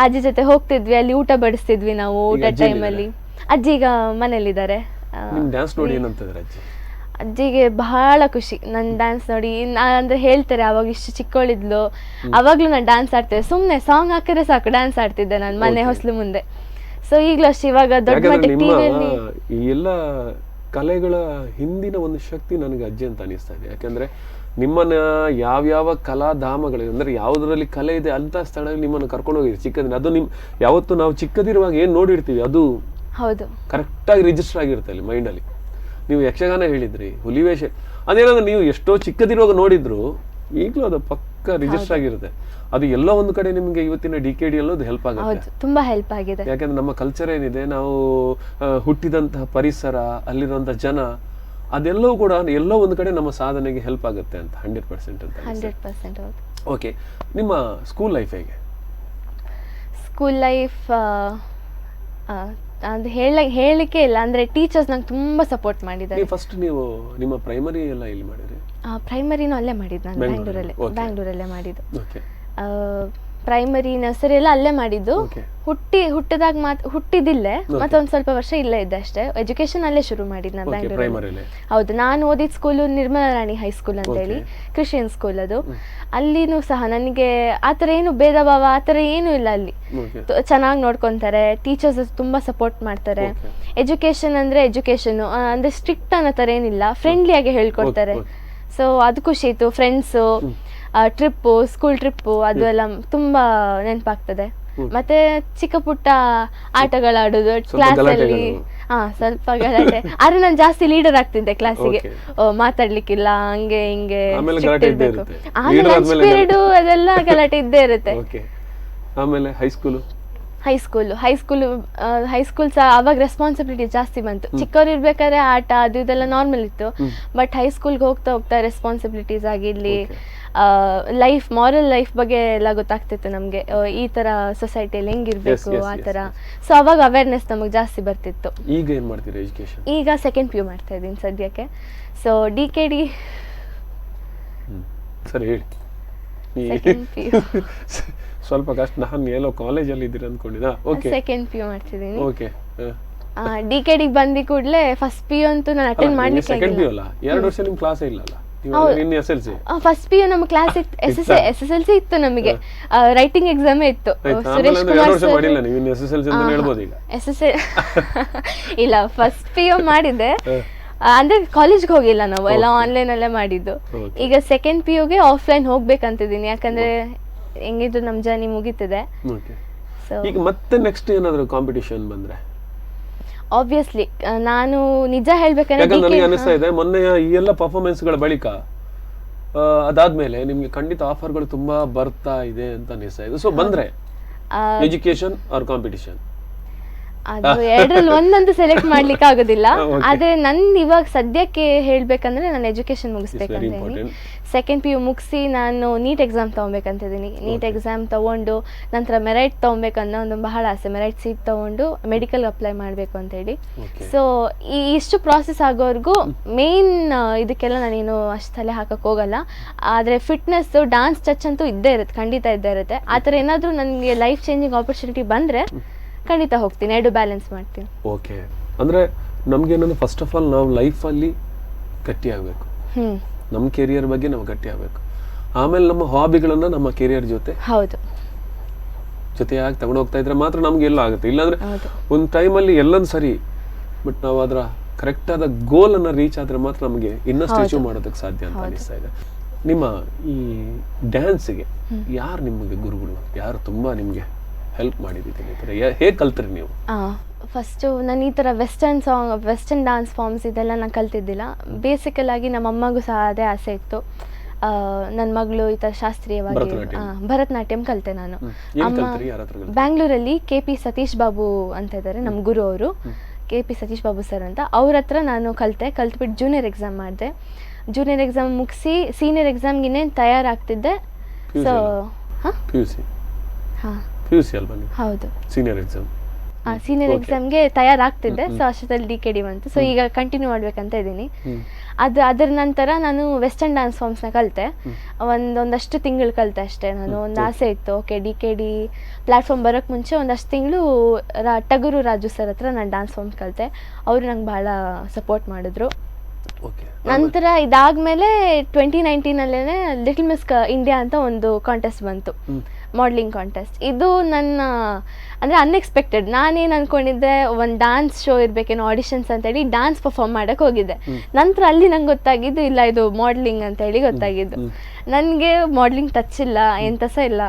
ಅಜ್ಜಿ ಜೊತೆ ಹೋಗ್ತಿದ್ವಿ, ಅಲ್ಲಿ ಊಟ ಬಡಿಸ್ತಿದ್ವಿ ನಾವು ಊಟ ಟೈಮಲ್ಲಿ. ಅಜ್ಜಿ ಈಗ ಮನೇಲಿದ್ದಾರೆ. ಅಜ್ಜಿಗೆ ಬಹಳ ಖುಷಿ ನನ್ ಡ್ಯಾನ್ಸ್ ನೋಡಿ. ಅಂದ್ರೆ ಹೇಳ್ತಾರೆ, ಅವಾಗ ಇಷ್ಟು ಚಿಕ್ಕವಳಿದ್ಲು, ಅವಾಗ್ಲೂ ನಾನು ಡ್ಯಾನ್ಸ್ ಆಡ್ತಿದ್ದೆ. ಸುಮ್ನೆ ಸಾಂಗ್ ಹಾಕಿದ್ರೆ ಸಾಕು ಡ್ಯಾನ್ಸ್ ಆಡ್ತಿದ್ದೆ ನಾನು ಮನೆ ಹೊಸ್ಲು ಮುಂದೆ. ಸೊ ಈಗ್ಲೂ ಅಷ್ಟೇ. ಇವಾಗ ದೊಡ್ಡ ಮಟ್ಟಿಗೆ ಟಿವಿಯಲ್ಲಿ ಎಲ್ಲ ಕಲೆಗಳ ಹಿಂದಿನ ಒಂದು ಶಕ್ತಿ ನನಗೆ ಅಜ್ಜಿ ಅಂತ ಅನಿಸ್ತಾ ಇದೆ. ಯಾಕಂದ್ರೆ ನಿಮ್ಮನ್ನ ಯಾವ್ಯಾವ ಕಲಾಧಾಮಗಳು ಅಂದ್ರೆ ಯಾವುದರಲ್ಲಿ ಕಲೆ ಇದೆ ಅಂತ ಸ್ಥಳದಲ್ಲಿ ನಿಮ್ಮನ್ನು ಕರ್ಕೊಂಡು ಹೋಗಿದೆ ಚಿಕ್ಕದಿನ. ಅದು ಯಾವತ್ತು ನಾವು ಚಿಕ್ಕದಿರುವಾಗ ಏನ್ ನೋಡಿರ್ತೀವಿ ಅದು ಹೌದು ಕರೆಕ್ಟಾಗಿ ರಿಜಿಸ್ಟರ್ ಆಗಿರುತ್ತೆ ಅಲ್ಲಿ ಮೈಂಡಲ್ಲಿ. ನೀವು ಯಕ್ಷಗಾನ ಹೇಳಿದ್ರಿ, ಹುಲಿವೇಷ, ಅದೇನಂದ್ರೆ ನೀವು ಎಷ್ಟೋ ಚಿಕ್ಕದಿರುವಾಗ ನೋಡಿದ್ರು ಈಗಲೂ ಅದು ಪಕ್ಕ ರಿಜಿಸ್ಟರ್ ಆಗಿರುತ್ತೆ. ಅದು ಎಲ್ಲೋ ಒಂದು ಕಡೆ ನಿಮಗೆ ಇವತ್ತಿನ DKD ಅನ್ನೋದು ಹೆಲ್ಪ್ ಆಗುತ್ತೆ. ತುಂಬಾ ಹೆಲ್ಪ್ ಆಗಿದೆ. ಯಾಕಂದ್ರೆ ನಮ್ಮ ಕಲ್ಚರ್ ಏನಿದೆ, ನಾವು ಹುಟ್ಟಿದಂತಹ ಪರಿಸರ, ಅಲ್ಲಿರುವಂತಹ ಜನ, ಅದೆಲ್ಲವೂ ಕೂಡ ಎಲ್ಲೋ ಒಂದು ಕಡೆ ನಮ್ಮ ಸಾಧನೆಗೆ ಹೆಲ್ಪ್ ಆಗುತ್ತೆ ಅಂತ 100% ಅಂತ. 100% ಹೌದು. ಓಕೆ, ನಿಮ್ಮ ಸ್ಕೂಲ್ ಲೈಫ್ ಹೇಗೆ? ಸ್ಕೂಲ್ ಲೈಫ್ ಅದು ಹೇಳಲಿಕ್ಕೆ ಇಲ್ಲ, ಅಂದ್ರೆ ಟೀಚರ್ಸ್ ನಂಗೆ ತುಂಬಾ ಸಪೋರ್ಟ್ ಮಾಡಿದ್ದಾರೆ. ಫಸ್ಟ್ ನೀವು ನಿಮ್ಮ ಪ್ರೈಮರಿ ಎಲ್ಲ ಇಲ್ಲಿ ಮಾಡಿದ್ರಿ? ಪ್ರೈಮರಿನೂ ಅಲ್ಲೇ ಮಾಡಿದ್ದು ನಾನು, ಬ್ಯಾಂಗ್ಳೂರಲ್ಲೇ ಮಾಡಿದ್ದು. ಓಕೆ. ಪ್ರೈಮರಿ ನರ್ಸರಿ ಎಲ್ಲ ಅಲ್ಲೇ ಮಾಡಿದ್ದು. ಹುಟ್ಟಿದಿಲ್ಲೇ, ಮತ್ತೆ ಒಂದ್ ಸ್ವಲ್ಪ ವರ್ಷ ಇಲ್ಲೇ ಇದ್ದೆ ಅಷ್ಟೇ. ಎಜುಕೇಶನ್ ಅಲ್ಲೇ ಶುರು ಮಾಡಿದ್ದು ನಾನು ಬ್ಯಾಂಗ್ಳೂರಲ್ಲಿ. ಹೌದು, ನಾನು ಓದಿದ ಸ್ಕೂಲು ನಿರ್ಮಲಾ ರಾಣಿ ಹೈಸ್ಕೂಲ್ ಅಂತ ಹೇಳಿ, ಕ್ರಿಶ್ಚಿಯನ್ ಸ್ಕೂಲ್ ಅದು. ಅಲ್ಲಿನೂ ಸಹ ನನಗೆ ಆತರ ಏನು ಭೇದ ಭಾವ ಆತರ ಏನು ಇಲ್ಲ. ಅಲ್ಲಿ ಚೆನ್ನಾಗಿ ನೋಡ್ಕೊಂತಾರೆ, ಟೀಚರ್ಸ್ ತುಂಬಾ ಸಪೋರ್ಟ್ ಮಾಡ್ತಾರೆ. ಎಜುಕೇಶನ್ ಅಂದ್ರೆ ಎಜುಕೇಶನ್ ಅಂದ್ರೆ ಸ್ಟ್ರಿಕ್ಟ್ ಅನ್ನೋ ತರ ಏನಿಲ್ಲ, ಫ್ರೆಂಡ್ಲಿ ಆಗಿ ಹೇಳ್ಕೊಡ್ತಾರೆ. ಸೊ ಅದು ಖುಷಿ ಇತ್ತು. ಫ್ರೆಂಡ್ಸು, ಟ್ರಿಪ್ಪು, ಸ್ಕೂಲ್ ಟ್ರಿಪ್ಪು, ಅದು ಎಲ್ಲ ತುಂಬಾ ನೆನಪಾಗ್ತದೆ. ಮತ್ತೆ ಚಿಕ್ಕ ಪುಟ್ಟ ಆಟಗಳಾಡೋದು ಕ್ಲಾಸಲ್ಲಿ. ಸ್ವಲ್ಪ ಗಲಾಟೆ, ಆದ್ರೆ ನಾನು ಜಾಸ್ತಿ ಲೀಡರ್ ಆಗ್ತಿದ್ದೆ ಕ್ಲಾಸಿಗೆ. ಮಾತಾಡ್ಲಿಕ್ಕಿಲ್ಲ, ಹಂಗೆ ಹಿಂಗೆ ಇರ್ಬೇಕು. ಆಮೇಲೆ ಲಂಚ್ ಪೀರಿಯಡ್ ಅದೆಲ್ಲ ಗಲಾಟೆ ಇದ್ದೇ ಇರುತ್ತೆ. ಆಮೇಲೆ ಹೈಸ್ಕೂಲ್ ಸಹ ಅವಾಗ ರೆಸ್ಪಾನ್ಸಿಬಿಲಿಟಿ ಜಾಸ್ತಿ ಬಂತು. ಚಿಕ್ಕವ್ರು ಇರ್ಬೇಕಾದ್ರೆ ಆಟ ಅದು ಇದೆಲ್ಲ ನಾರ್ಮಲ್ ಇತ್ತು. ಬಟ್ ಹೈಸ್ಕೂಲ್ಗೆ ಹೋಗ್ತಾ ಹೋಗ್ತಾ ರೆಸ್ಪಾನ್ಸಿಬಿಲಿಟೀಸ್ ಆಗಿರ್ಲಿ, ಮಾರಲ್ ಲೈಫ್ ಬಗ್ಗೆ ಎಲ್ಲ ಗೊತ್ತಾಗ್ತಿತ್ತು ನಮ್ಗೆ. ಈ ತರ ಸೊಸೈಟಿಯಲ್ಲಿ ಹೆಂಗಿರ್ಬೇಕು ಆ ತರ. ಸೊ ಅವಾಗ ಅವೇರ್ನೆಸ್ ನಮಗೆ ಜಾಸ್ತಿ ಬರ್ತಿತ್ತು. ಈಗ ಏನ್ ಮಾಡ್ತೀರಾ ಎಜುಕೇಶನ್? ಈಗ ಸೆಕೆಂಡ್ PU ಮಾಡ್ತಾ ಇದ್ದೀನಿ ಸದ್ಯಕ್ಕೆ. ಸೊ DKD ಸರಿ ಹೇಳಿ. ಸೆಕೆಂಡ್ PU ಸ್ವಲ್ಪ ಕಷ್ಟ, ನಾನು ಎಲ್ಲೋ ಕಾಲೇಜಲ್ಲಿ ಇದ್ದೀರ ಅನ್ಕೊಂಡಿದ್ದ. ಓಕೆ, ಸೆಕೆಂಡ್ PU ಮಾಡ್ತಿದ್ದೀನಿ. ಓಕೆ. DKD ಬಂದಿ ಕೂಡಲೇ ಫಸ್ಟ್ PU ಅಂತೂ ನಾನು ಅಟೆಂಡ್ ಮಾಡ್ಲಿಕ್ಕೆ ಸೆಕೆಂಡ್ PU ಅಲ್ಲ, 2 ವರ್ಷ ನಿಮ್ ಕ್ಲಾಸ್ ಇಲ್ಲಲ್ಲ. ಫಸ್ಟ್ PU ನಮ್ಮ ಕ್ಲಾಸ್ ಇತ್ತು, SSLC ಇತ್ತು ನಮಗೆ. ರೈಟಿಂಗ್ ಎಕ್ಸಾಮ್ ಇತ್ತು. ಸುರೇಶ್ ಕುಮಾರ್ ಇಲ್ಲ, ಫಸ್ಟ್ PU ಮಾಡಿದೆ. ಅಂದ್ರೆ ಕಾಲೇಜ್ಗೆ ಹೋಗಿಲ್ಲ ನಾವು, ಎಲ್ಲ ಆನ್ಲೈನ್ ಅಲ್ಲೇ ಮಾಡಿದ್ದು. ಈಗ ಸೆಕೆಂಡ್ PUಗೆ ಆಫ್ಲೈನ್ ಹೋಗ್ಬೇಕಂತಿದ್ದೀನಿ, ಯಾಕಂದ್ರೆ ಹೆಂಗಿದ್ರು ನಮ್ ಜರ್ನಿ ಮುಗಿತಿದೆ. ಈಗ ಮತ್ತೆ ನೆಕ್ಸ್ಟ್ ಏನಾದ್ರು ಕಾಂಪಿಟಿಷನ್ ಬಂದ್ರೆ ಆಬ್ವಿಯಸ್ಲಿ ನಾನು ನಿಜ ಹೇಳ್ಬೇಕಂದ್ರೆ ನನಗೆ ಅನಿಸ್ತಾ ಇದೆ, ಮೊನ್ನೆ ಈ ಎಲ್ಲ ಪರ್ಫಾರ್ಮೆನ್ಸ್ ಗಳ ಬಳಿಕ ಅದಾದ್ಮೇಲೆ ನಿಮ್ಗೆ ಖಂಡಿತ ಆಫರ್ಗಳು ತುಂಬಾ ಬರ್ತಾ ಇದೆ ಅಂತ ಅನಿಸ್ತಾ ಇದೆ. ಸೊ ಬಂದ್ರೆ ಎಜುಕೇಶನ್ ಆರ್ ಕಾಂಪಿಟಿಷನ್, ಅದು ಎರಡರಲ್ಲಿ ಒಂದಂತೂ ಸೆಲೆಕ್ಟ್ ಮಾಡ್ಲಿಕ್ಕೆ ಆಗೋದಿಲ್ಲ. ಆದ್ರೆ ನನ್ ಇವಾಗ ಸದ್ಯಕ್ಕೆ ಹೇಳ್ಬೇಕಂದ್ರೆ ನಾನು ಎಜುಕೇಶನ್ ಮುಗಿಸ್ಬೇಕಂತ ಇದೀನಿ. ಸೆಕೆಂಡ್ PU ಮುಗಿಸಿ ನಾನು ನೀಟ್ ಎಕ್ಸಾಮ್ ತಗೊಬೇಕಂತ ಇದೀನಿ. ನೀಟ್ ಎಕ್ಸಾಮ್ ತಗೊಂಡು ನಂತರ ಮೆರೈಟ್ ತಗೊಬೇಕನ್ನೋ ಒಂದು ಬಹಳ ಆಸೆ. ಮೆರೈಟ್ ಸೀಟ್ ತಗೊಂಡು ಮೆಡಿಕಲ್ ಅಪ್ಲೈ ಮಾಡ್ಬೇಕು ಅಂತ ಹೇಳಿ. ಸೊ ಈ ಇಷ್ಟು ಪ್ರಾಸೆಸ್ ಆಗೋವರೆಗೂ ಮೇನ್ ಇದಕ್ಕೆಲ್ಲ ನಾನೇನು ಅಷ್ಟು ತಲೆ ಹಾಕಕ್ ಹೋಗಲ್ಲ. ಆದ್ರೆ ಫಿಟ್ನೆಸ್, ಡಾನ್ಸ್ ಟಚ್ ಅಂತೂ ಇದ್ದೇ ಇರುತ್ತೆ, ಖಂಡಿತ ಇದ್ದೇ ಇರುತ್ತೆ. ಆತರ ಏನಾದ್ರೂ ನನಗೆ ಲೈಫ್ ಚೇಂಜಿಂಗ್ ಆಪರ್ಚುನಿಟಿ ಬಂದ್ರೆ ಖಂಡಿತ ಹೋಗ್ತೀನಿ, ಎರಡು ಬ್ಯಾಲೆನ್ಸ್ ಮಾಡ್ತೀನಿ. ಓಕೆ, ಅಂದ್ರೆ ನಮ್ಗೇನಂದ್ರೆ ಫಸ್ಟ್ ಆಫ್ ಆಲ್ ನಾವು ಲೈಫಲ್ಲಿ ಗಟ್ಟಿ ಆಗಬೇಕು, ನಮ್ಮ ಕೆರಿಯರ್ ಬಗ್ಗೆ ನಾವು ಗಟ್ಟಿ ಆಗಬೇಕು. ಆಮೇಲೆ ನಮ್ಮ ಹಾಬಿಗಳನ್ನ ನಮ್ಮ ಕೆರಿಯರ್ ಜೊತೆಯಾಗಿ ತಗೊಂಡು ಹೋಗ್ತಾ ಇದ್ರೆ ಮಾತ್ರ ನಮ್ಗೆ ಎಲ್ಲ ಆಗುತ್ತೆ. ಇಲ್ಲಾಂದ್ರೆ ಒಂದು ಟೈಮಲ್ಲಿ ಎಲ್ಲನೂ ಸರಿ, ಬಟ್ ನಾವು ಅದರ ಕರೆಕ್ಟ್ ಆದ ಗೋಲ್ ಅನ್ನ ರೀಚ್ ಆದ್ರೆ ಮಾತ್ರ ನಮಗೆ ಇನ್ನಷ್ಟು ಅಚೀವ್ ಮಾಡೋದಕ್ಕೆ ಸಾಧ್ಯ ಅಂತ ಅನಿಸ್ತಾ ಇದೆ. ನಿಮ್ಮ ಈ ಡ್ಯಾನ್ಸ್ಗೆ ಯಾರು ನಿಮಗೆ ಗುರುಗಳು, ಯಾರು ತುಂಬಾ ನಿಮ್ಗೆ ಹೆಲ್ಪ್ ಮಾಡಿದ್ದೀರಿ, ಹೇಗೆ ಕಲ್ತ್ರಿ ನೀವು? ಫಸ್ಟು ನಾನು ಈ ಥರ ವೆಸ್ಟರ್ನ್ ಡಾನ್ಸ್ ಫಾರ್ಮ್ಸ್ ಇದೆಲ್ಲ ನಾನು ಕಲ್ತಿದ್ದಿಲ್ಲ. ಬೇಸಿಕಲ್ ಆಗಿ ನಮ್ಮ ಅಮ್ಮಗೂ ಸಹ ಅದೇ ಆಸೆ ಇತ್ತು. ನನ್ನ ಮಗಳು ಈ ಥರ ಶಾಸ್ತ್ರೀಯವಾಗಿ ಭರತನಾಟ್ಯಂ ಕಲಿತೆ ನಾನು. ಬ್ಯಾಂಗ್ಳೂರಲ್ಲಿ KP ಸತೀಶ್ ಬಾಬು ಅಂತ ಇದ್ದಾರೆ, ನಮ್ಮ ಗುರು ಅವರು. KP ಸತೀಶ್ ಬಾಬು ಸರ್ ಅಂತ, ಅವ್ರ ಹತ್ರ ನಾನು ಕಲ್ತ್ಬಿಟ್ಟು ಜೂನಿಯರ್ ಎಕ್ಸಾಮ್ ಮಾಡಿದೆ. ಜೂನಿಯರ್ ಎಕ್ಸಾಮ್ ಮುಗಿಸಿ ಸೀನಿಯರ್ ಎಕ್ಸಾಮ್ಗೆ ಇನ್ನೇನು ತಯಾರಾಗ್ತಿದ್ದೆ. ಸೊ ಹೌದು, ಸೀನಿಯರ್ ಎಕ್ಸಾಮ್ಗೆ ತಯಾರಾಗ್ತಿದ್ದೆ. ಸೊ ಅಷ್ಟರಲ್ಲಿ DKD ಬಂತು. ಸೊ ಈಗ ಕಂಟಿನ್ಯೂ ಮಾಡ್ಬೇಕಂತ ಇದ್ದೀನಿ. ಅದರ ನಂತರ ನಾನು ವೆಸ್ಟರ್ನ್ ಡ್ಯಾನ್ಸ್ ಫಾರ್ಮ್ಸ್ನ ಕಲಿತೆ. ಒಂದಷ್ಟು ತಿಂಗಳು ಕಲಿತೆ ಅಷ್ಟೇ. ನಾನು ಒಂದು ಆಸೆ ಇತ್ತು, ಓಕೆ DKD ಪ್ಲಾಟ್ಫಾರ್ಮ್ ಬರೋಕ್ಕೆ ಮುಂಚೆ ಒಂದಷ್ಟು ತಿಂಗಳು ಟಗರು ರಾಜು ಸರ್ ಹತ್ರ ನಾನು ಡ್ಯಾನ್ಸ್ ಫಾರ್ಮ್ಸ್ ಕಲಿತೆ. ಅವರು ನಂಗೆ ಭಾಳ ಸಪೋರ್ಟ್ ಮಾಡಿದ್ರು. ನಂತರ ಇದಾದ್ಮೇಲೆ 2019 ಲಿಟಲ್ ಮಿಸ್ ಇಂಡಿಯಾ ಅಂತ ಒಂದು ಕಾಂಟೆಸ್ಟ್ ಬಂತು. Modelling contest. ಇದು ನನ್ನ ಅಂದರೆ ಅನ್ಎಕ್ಸ್ಪೆಕ್ಟೆಡ್. ನಾನೇನು ಅಂದ್ಕೊಂಡಿದ್ದೆ ಒಂದು ಡ್ಯಾನ್ಸ್ ಶೋ ಇರಬೇಕೇನೋ ಆಡಿಷನ್ಸ್ ಅಂತೇಳಿ ಡ್ಯಾನ್ಸ್ ಪರ್ಫಾರ್ಮ್ ಮಾಡೋಕ್ಕೆ ಹೋಗಿದ್ದೆ. ನಂತರ ಅಲ್ಲಿ ನಂಗೆ ಗೊತ್ತಾಗಿದ್ದು ಇಲ್ಲ ಇದು ಮಾಡ್ಲಿಂಗ್ ಅಂತೇಳಿ ಗೊತ್ತಾಗಿದ್ದು. ನನಗೆ ಮಾಡ್ಲಿಂಗ್ ಟಚ್ ಇಲ್ಲ, ಎಂತ ಸಹ ಇಲ್ಲ.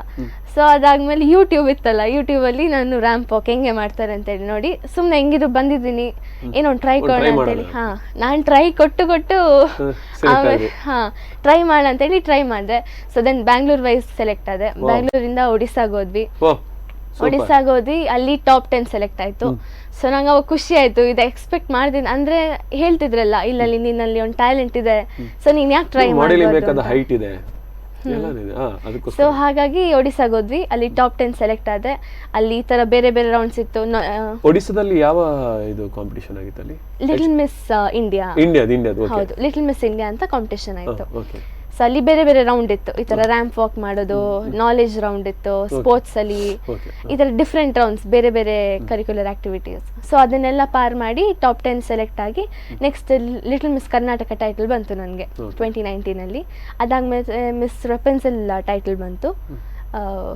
ಸೊ ಅದಾದಮೇಲೆ ಯೂಟ್ಯೂಬ್ ಇತ್ತಲ್ಲ, ಯೂಟ್ಯೂಬಲ್ಲಿ ನಾನು ರ್ಯಾಂಪ್ ವಾಕ್ ಹೆಂಗೆ ಮಾಡ್ತಾರೆ ಅಂತೇಳಿ ನೋಡಿ ಸುಮ್ಮನೆ ಹೆಂಗಿದ್ರು ಬಂದಿದ್ದೀನಿ, ಏನೋ ಒಂದು ಟ್ರೈ ಕೊಡೋಣ ಅಂತೇಳಿ. ಹಾಂ, ನಾನು ಟ್ರೈ ಕೊಟ್ಟು ಆಮೇಲೆ ಟ್ರೈ ಮಾಡೋಣ ಅಂತೇಳಿ ಟ್ರೈ ಮಾಡಿದೆ. So then Bangalore wise select ಆದೆ. ಬ್ಯಾಂಗ್ಳೂರಿಂದ ಒಡಿಸ್ಸಾಗೆ ಹೋದ್ವಿ. ಒಡಿಸ್ಸಾಗೆ ಹೋದ್ವಿ, ಅಲ್ಲಿ ಟಾಪ್ 10 ಸೆಲೆಕ್ಟ್ ಆಯಿತು. ಸೊ ನಂಗೆ ಅವಾಗ ಖುಷಿ ಆಯಿತು. ಇದು ಎಕ್ಸ್ಪೆಕ್ಟ್ ಮಾಡ್ತೀನಿ ಅಂದರೆ ಹೇಳ್ತಿದ್ರಲ್ಲ ಇಲ್ಲಲ್ಲಿ ನಿನ್ನಲ್ಲಿ ಒಂದು ಟ್ಯಾಲೆಂಟ್ ಇದೆ, ಸೊ ನೀನು ಯಾಕೆ ಟ್ರೈ ಮಾಡಿ. ಸೊ ಹಾಗಾಗಿ ಒಡಿಸ್ಸಾಗೆ ಹೋದ್ವಿ, ಅಲ್ಲಿ ಟಾಪ್ 10 ಸೆಲೆಕ್ಟ್ ಆದೆ. ಅಲ್ಲಿ ಈ ಥರ ಬೇರೆ ಬೇರೆ ರೌಂಡ್ಸ್ ಇತ್ತು. ಒಡಿಸ್ಸಾದಲ್ಲಿ ಯಾವ ಇದು ಕಾಂಪಿಟೇಷನ್ ಆಗಿತ್ತು ಅಲ್ಲಿ? Little miss India. ಹೌದು, ಲಿಟಲ್ ಮಿಸ್ ಇಂಡಿಯಾ ಅಂತ ಕಾಂಪಿಟೇಷನ್ ಆಯಿತು. ಸೊ ಅಲ್ಲಿ ಬೇರೆ ಬೇರೆ ರೌಂಡ್ ಇತ್ತು. ಈ ಥರ ರ್ಯಾಂಪ್ ವಾಕ್ ಮಾಡೋದು, ನಾಲೆಜ್ ರೌಂಡ್ ಇತ್ತು, ಸ್ಪೋರ್ಟ್ಸ್ ಅಲ್ಲಿ ಈ ಥರ ಡಿಫ್ರೆಂಟ್ ರೌಂಡ್ಸ್, ಬೇರೆ ಬೇರೆ ಕರಿಕ್ಯುಲರ್ ಆಕ್ಟಿವಿಟೀಸ್. ಸೊ ಅದನ್ನೆಲ್ಲ ಪಾರ್ ಮಾಡಿ ಟಾಪ್ 10 ಸೆಲೆಕ್ಟ್ ಆಗಿ next little miss Karnataka title ಬಂತು ನನಗೆ 2019. ಅದಾದ್ಮೇಲೆ ಮಿಸ್ ರೆಪೆನ್ಸಿಲ್ ಟೈಟಲ್ ಬಂತು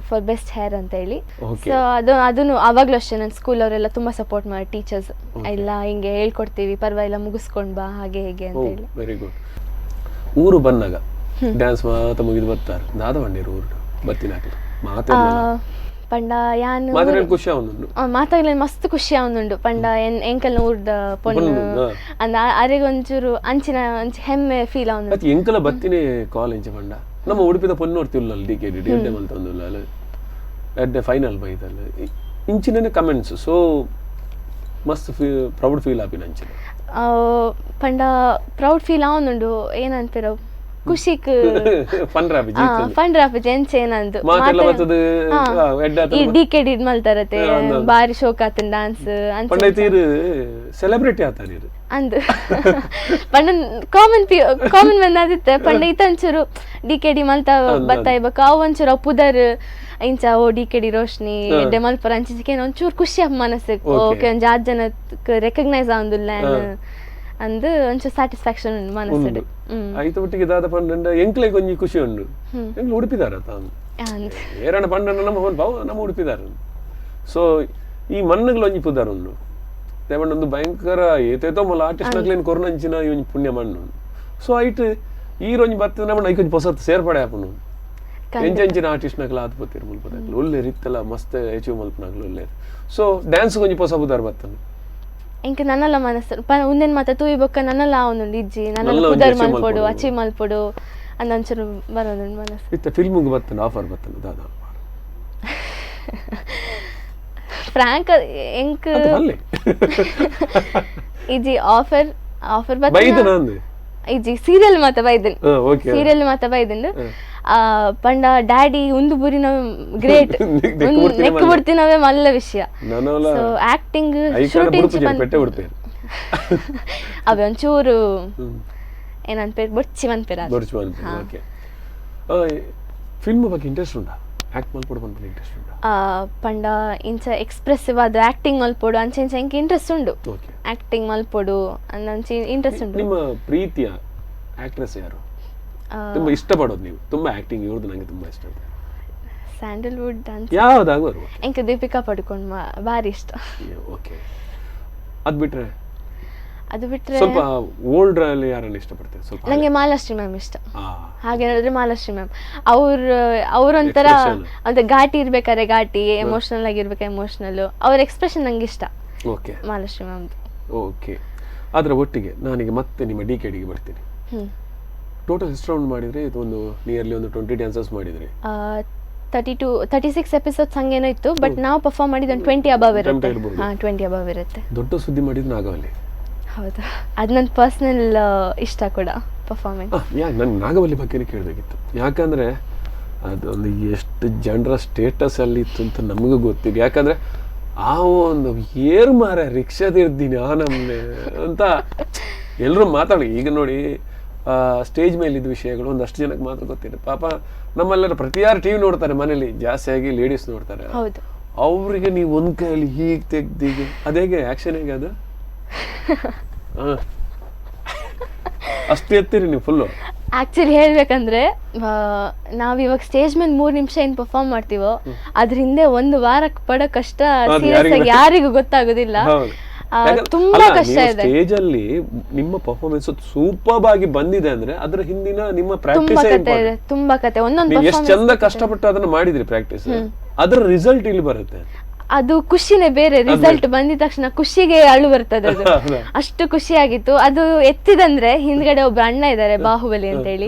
ಫಾರ್ ಬೆಸ್ಟ್ ಹೇರ್ ಅಂತ ಹೇಳಿ. ಸೊ ಅದನ್ನು ಅವಾಗಲೂ ಅಷ್ಟೇ ನನ್ನ ಸ್ಕೂಲ್ ಅವರೆಲ್ಲ ತುಂಬ ಸಪೋರ್ಟ್ ಮಾಡಿ, ಟೀಚರ್ಸ್ ಎಲ್ಲ ಹಿಂಗೆ ಹೇಳ್ಕೊಡ್ತೀವಿ, ಪರವಾಗಿಲ್ಲ ಮುಗಿಸ್ಕೊಂಡು ಬಾ ಹಾಗೆ ಹೇಗೆ ಅಂತ ಹೇಳಿ. Very good. ಊರು ಬಂದಾಗ ಡ್ಯಾನ್ಸ್ ಮಾತ ಮುಗಿದು ಬರ್ತಾರೆ ದಾದವಂಡಿರು ಊರು ಬತ್ತಿನ ಪಂಡ ಯಾನು ಮಾತಾಡಲಿ ಮಸ್ತ್ ಖುಷಿ ಅವನುಂಡು. ಪಂಡ ಎಂಕಲ್ ಊರ್ದ ಪೊಣ್ಣು ಅಂದ ಅರೆಗೊಂಚೂರು ಅಂಚಿನ ಹೆಮ್ಮೆ ಫೀಲ್ ಅವನು. ಎಂಕಲ ಬತ್ತಿನೇ ಕಾಲೇಜ್ ಪಂಡ ನಮ್ಮ ಉಡುಪಿದ ಪೊಣ್ಣು ನೋಡ್ತಿಲ್ಲ DKD ಡಿಎಡ್ಡೆ ಮಲ್ತೊಂದುಲ್ಲ ಎಡ್ಡೆ ಫೈನಲ್ ಬೈದಲ್ಲ ಇಂಚಿನ ಕಮೆಂಟ್ಸ್. ಸೊ ಮಸ್ತ್ ಪ್ರೌಡ್ ಫೀಲ್ ಆಪಿನ ಅಂಚಿನ ಪಂಡ ಪ್ರೌಡ್ ಫೀಲ್ ಅವನುಂಡು. ಏನಂತೀರ ಖುಷಿಕ್ ಪಂಡ್ರಾಪಿ ಎಂಚೇನಂದು ಈ DKD ಮಲ್ತಾರತೆ ಬಾರಿ ಶೋಕ್ ಆತನ ಡ್ಯಾನ್ಸ್ ಸೆಲೆಬ್ರಿಟಿ ಆತಾರ ಅಂದ್ ಪಂಡ ಕಾಮನ್ ಬಂದಾದಿತ್ತೆ. ಪಂಡ ಇತ್ತಂಚೂರು DKD ಮಲ್ತಾ ಬರ್ತಾ ಇರ್ಬೇಕು ಅವು ಒಂಚೂರು ಪುದರ್ ಇಂಚ ಓ DKD ರೋಶ್ನಿ ಎಡ್ಡೆ ಮಲ್ಪರ ಅಂಚಿನ ಒಂಚೂರು ಖುಷಿ ಆಪ್ ಮನಸ್ಸಿಗೆ. ಓಕೆ ಒಂದು 6 ಜನ ರೆಕಗ್ನೈಸ್ ಆಗುದಿಲ್ಲ ಅಂದು ಒಂಚೂರು ಸ್ಯಾಟಿಸ್ಫ್ಯಾಕ್ಷನ್ ಉಂಟು ಮನಸ್ಸಿಗೆ. ಐತ ಒಟ್ಟಿಗೆ ದಾದ ಪಂಡ ಎಂಕ್ಲೆ ಕೊಂಚ ಖುಷಿ ಉಂಡು. ಎಂಕ್ಲು ಉಡುಪಿದಾರ ತಾನು ಏರಣ ಪಂಡ ನಮ್ಮ ಉಡುಪಿದಾರ. ಸೊ ಈ ಮಣ್ಣಗಳು ಒಂಜಿ ಪುದಾರ ಉಂಡು ದೇವಣ್ಣ ಒಂದು ಭಯಂಕರ ಏತೇತೋ ಮಲ್ಲ ಆರ್ಟಿಸ್ಟ್ ನಕ್ಲೇನು ಕೊರನಂಚಿನ ಈ ಒಂಜಿ ಪುಣ್ಯ ಮಣ್ಣು. ಸೊ ಐಟ್ ಈ ರೋಂಜಿ ಬರ್ತದೆ ನಮ್ಮ ಐಕೊಂಜಿ ಹೊಸತ್ತು ಸೇರ್ಪಡೆ ಆಪನು ಎಂಚಿನ ಆರ್ಟಿಸ್ಟ್ ನಕ್ಲ ಆತ್ಪತ್ತಿರ ಮುಲ್ಪದಾಗ್ಲು ಒಳ್ಳೆ ರೀತಿಯಲ್ಲ ಮಸ್ತ್ ಅಚೀವ್ ಮಲ್ಪನಾಗ್ಲು ಒಳ್ಳೆ. ಸೊ ಡ್ಯಾನ್ಸ್ ಕೊಂಚ ಹೊಸ ಪುದಾರ ಬರ್ತಾನೆ ಇಂಕ ನನ್ನಲ್ಲ ಮನಸ್ಸು ಉಂದೇನು ಮಾತ ತೂಯಿ ಬೊಕ್ಕ ನನ್ನಲ್ಲ ಅವನುಂಡು ಇಜ್ಜಿ ನನ್ನಲ್ಲ ಪುದರ್ ಮಲ್ಪೊಡು ಅಚೀವ್ ಮಲ್ಪೊಡು ಅಂದ ಒಂಚೂರು ಬರೋದುಂಡು ಮನಸ್ಸು. ಇತ್ತ ಫಿಲ್ಮಿಗೆ ಬರ್ತಾನೆ ಆಫರ್ ಬರ್ತಾನೆ ದಾದ ಫ್ರಾಂಕ್ ಎಂಕ್ ಇಜ್ಜಿ ಆಫರ್ ಬರ್ತಾನೆ ಇಜ್ಜಿ ಸೀರಿಯಲ್ ಮಾತ ಬೈದನ್ ಸೀರಿಯಲ್ ಮಾತ ಬೈದನ್ ಪಂಡ ಡ್ಯಾಡಿ ಒಂದು ಬುರಿನ ಗ್ರೇಟ್ ನೆಕ್ ಬಿಡ್ತೀನವೇ ಮಲ್ಲ ವಿಷಯ. ಸೊ ಆಕ್ಟಿಂಗ್ ಶೂಟಿಂಗ್ ಅವೇ ಒಂಚೂರು ಏನಂತ ಬೊಚ್ಚಿ ಮನ್ಪೇರ ಫಿಲ್ಮ್ ಬಗ್ಗೆ ಇಂಟ್ರೆಸ್ಟ್ ಉಂಟಾ? ಆಕ್ಟ್ ಮಲ್ಪೊಡು ಬಂದ ಇಂಟ್ರೆಸ್ಟ್ ಉಂಟಾ? ಪಂಡ ಇಂಚ ಎಕ್ಸ್ಪ್ರೆಸಿವ್ ಆದ ಆಕ್ಟಿಂಗ್ ಮಲ್ಪೊಡು ಅಂಚೆ ಇಂಚ ಎಂಕ್ ಇಂಟ್ರೆಸ್ಟ್ ಉಂಡು. ಆಕ್ಟಿಂಗ್ ಮಲ್ಪೊಡು ಅಂಚೆ ಇಂಟ್ರೆಸ್ಟ್ ಉಂಟು. ನಿಮ್ಮ ಪ್ರೀತಿಯ ಆಕ್ಟ್ರೆಸ್ ಯಾರು? ತುಂಬಾ ಇಷ್ಟಪಡೋದು ನೀವು ತುಂಬಾ ಆಕ್ಟಿಂಗ್ ಇವ್ರದ್ದು ನಂಗೆ ತುಂಬಾ ಇಷ್ಟ. ಸ್ಯಾಂಡಲ್ವುಡ್ ಅಂತ ಯಾವ್ದಾಗ ಬರುವ ಎಂಕ ದೀಪಿಕಾ ಪಡುಕೋಣ್ ಬಾರಿ ಇಷ್ಟ. ಓಕೆ, ಅದು ಬಿಟ್ರೆ ಸ್ವಲ್ಪ ಓಲ್ಡ್ ಅಲ್ಲಿ ಯಾರನ್ನ ಇಷ್ಟಪಡ್ತೀರಿ? ಸ್ವಲ್ಪ ನಂಗೆ ಮಾಲಾಶ್ರೀ ಮ್ಯಾಮ್ ಇಷ್ಟ. ಹಾಗೆ ಹೇಳಿದ್ರೆ ಮಾಲಾಶ್ರೀ ಮ್ಯಾಮ್ ಅವ್ರೊಂಥರ ಅಂತ ಘಾಟಿ ಇರ್ಬೇಕಾದ್ರೆ ಘಾಟಿ, ಎಮೋಷನಲ್ ಆಗಿರ್ಬೇಕು ಎಮೋಷನಲ್, ಅವ್ರ ಎಕ್ಸ್ಪ್ರೆಷನ್ ನಂಗೆ ಇಷ್ಟ. ಓಕೆ, ಮಾಲಾಶ್ರೀ ಮ್ಯಾಮ್ದು. ಓಕೆ, ಅದರ ಒಟ್ಟಿಗೆ ನಾನೀಗ ಮತ್ತೆ ನಿಮ್ಮ DKDಗೆ ಬರ್ತೀನಿ. ಟೋಟಲ್ ಎಷ್ಟು ರೌಂಡ್ ಮಾಡಿದ್ರಿ? ಇದು ಒಂದು ನಿಯರ್ಲಿ ಒಂದು 20 ಡ್ಯಾನ್ಸಸ್ ಮಾಡಿದ್ರಿ. 36 ಎಪಿಸೋಡ್ಸ್ ಹಂಗೇನೋ ಇತ್ತು, ಬಟ್ ನಾವು ಪರ್ಫಾರ್ಮ್ ಮಾಡಿದ 20 ಅಬವ್ ಇರುತ್ತೆ. 20 ಅಬವ್ ಇರುತ್ತೆ. ದೊಡ್ಡ ಸುದ್ದಿ ಮಾಡಿದ್ದು ನಾಗವಲ್ಲಿ. ಹೌದಾ, ಅದು ನನ್ನ ಪರ್ಸನಲ್ ಇಷ್ಟ ಕೂಡ ಪರ್ಫಾರ್ಮೆನ್ಸ್. ನಾನು ನಾಗವಲ್ಲಿ ಬಗ್ಗೆನೇ ಕೇಳಬೇಕಿತ್ತು, ಯಾಕಂದ್ರೆ ಅದೊಂದು ಎಷ್ಟು ಜನರ ಸ್ಟೇಟಸ್ ಅಲ್ಲಿ ಇತ್ತು ಅಂತ ನಮಗೂ ಗೊತ್ತಿದೆ. ಯಾಕಂದ್ರೆ ಆ ಒಂದು ಏರ್ ಮಾರ ರಿಕ್ಷಾದಿರ್ತೀನಿ ನಮ್ಮನೆ ಅಂತ ಎಲ್ಲರೂ ಮಾತಾಡಿ. ಈಗ ನೋಡಿ ಸ್ಟೇಜ್ ಮೇಲೆ ಇದ್ದ ವಿಷಯಗಳು ಒಂದಷ್ಟು ಜನಕ್ಕೆ ಮಾತ್ರ ಗೊತ್ತಿದೆ. ಪಾಪ ನಮ್ಮೆಲ್ಲರ ಪ್ರತಿಯಾರು ಟಿವಿ ನೋಡ್ತಾರೆ ಮನೇಲಿ, ಜಾಸ್ತಿಯಾಗಿ ಲೇಡೀಸ್ ನೋಡ್ತಾರೆ. ಅವ್ರಿಗೆ ನೀವು ಒಂದ್ ಕೈಯಲ್ಲಿ ಹೀಗೆ ತೆಗ್ದೀಗ ಅದೇಗೆ ಆಕ್ಷನ್ ಹೇಗೆ ಅದು ಅಷ್ಟು ಎತ್ತೀರಿ ನೀವು ಫುಲ್ಲು? ಆಕ್ಚುಲಿ ಹೇಳ್ಬೇಕಂದ್ರೆ ನಾವ್ ಇವಾಗ ಸ್ಟೇಜ್ ಮೇಲೆ 3 ನಿಮಿಷ ಏನ್ ಪರ್ಫಾರ್ಮ್ ಮಾಡ್ತೀವೋ ಅದ್ರ ಹಿಂದೆ 1 ವಾರ ಪಡೋ ಕಷ್ಟ ಸೀರಿಯಸ್ ಆಗಿ ಯಾರಿಗೂ ಗೊತ್ತಾಗೋದಿಲ್ಲ. ತುಂಬಾ ಕಷ್ಟ ಇದೆ. ಸ್ಟೇಜ್ ಅಲ್ಲಿ ನಿಮ್ಮ ಪರ್ಫಾರ್ಮೆನ್ಸ್ ಸೂಪರ್ ಆಗಿ ಬಂದಿದೆ ಅಂದ್ರೆ ಅದ್ರ ಹಿಂದಿನ ನಿಮ್ಮ ತುಂಬಾ ಪ್ರಾಕ್ಟೀಸ್ ಕತೆ ಇದೆ, ತುಂಬಾ ಕತೆ. ಒಂದೊಂದು ಎಷ್ಟು ಚಂದ ಕಷ್ಟಪಟ್ಟು ಅದನ್ನ ಮಾಡಿದ್ರಿ ಪ್ರಾಕ್ಟೀಸ್, ಅದ್ರ ರಿಸಲ್ಟ್ ಇಲ್ಲಿ ಬರುತ್ತೆ. ಅದು ಖುಷಿನೇ ಬೇರೆ. ರಿಸಲ್ಟ್ ಬಂದಿದ ತಕ್ಷಣ ಖುಷಿಗೆ ಅಳು ಬರ್ತದೆ. ಅದು ಅಷ್ಟು ಖುಷಿ ಆಗಿತ್ತು. ಅದು ಎತ್ತಿದಂದ್ರೆ ಹಿಂದ್ಗಡೆ ಒಬ್ಬ ಅಣ್ಣ ಇದ್ದಾರೆ ಬಾಹುಬಲಿ ಅಂತ ಹೇಳಿ,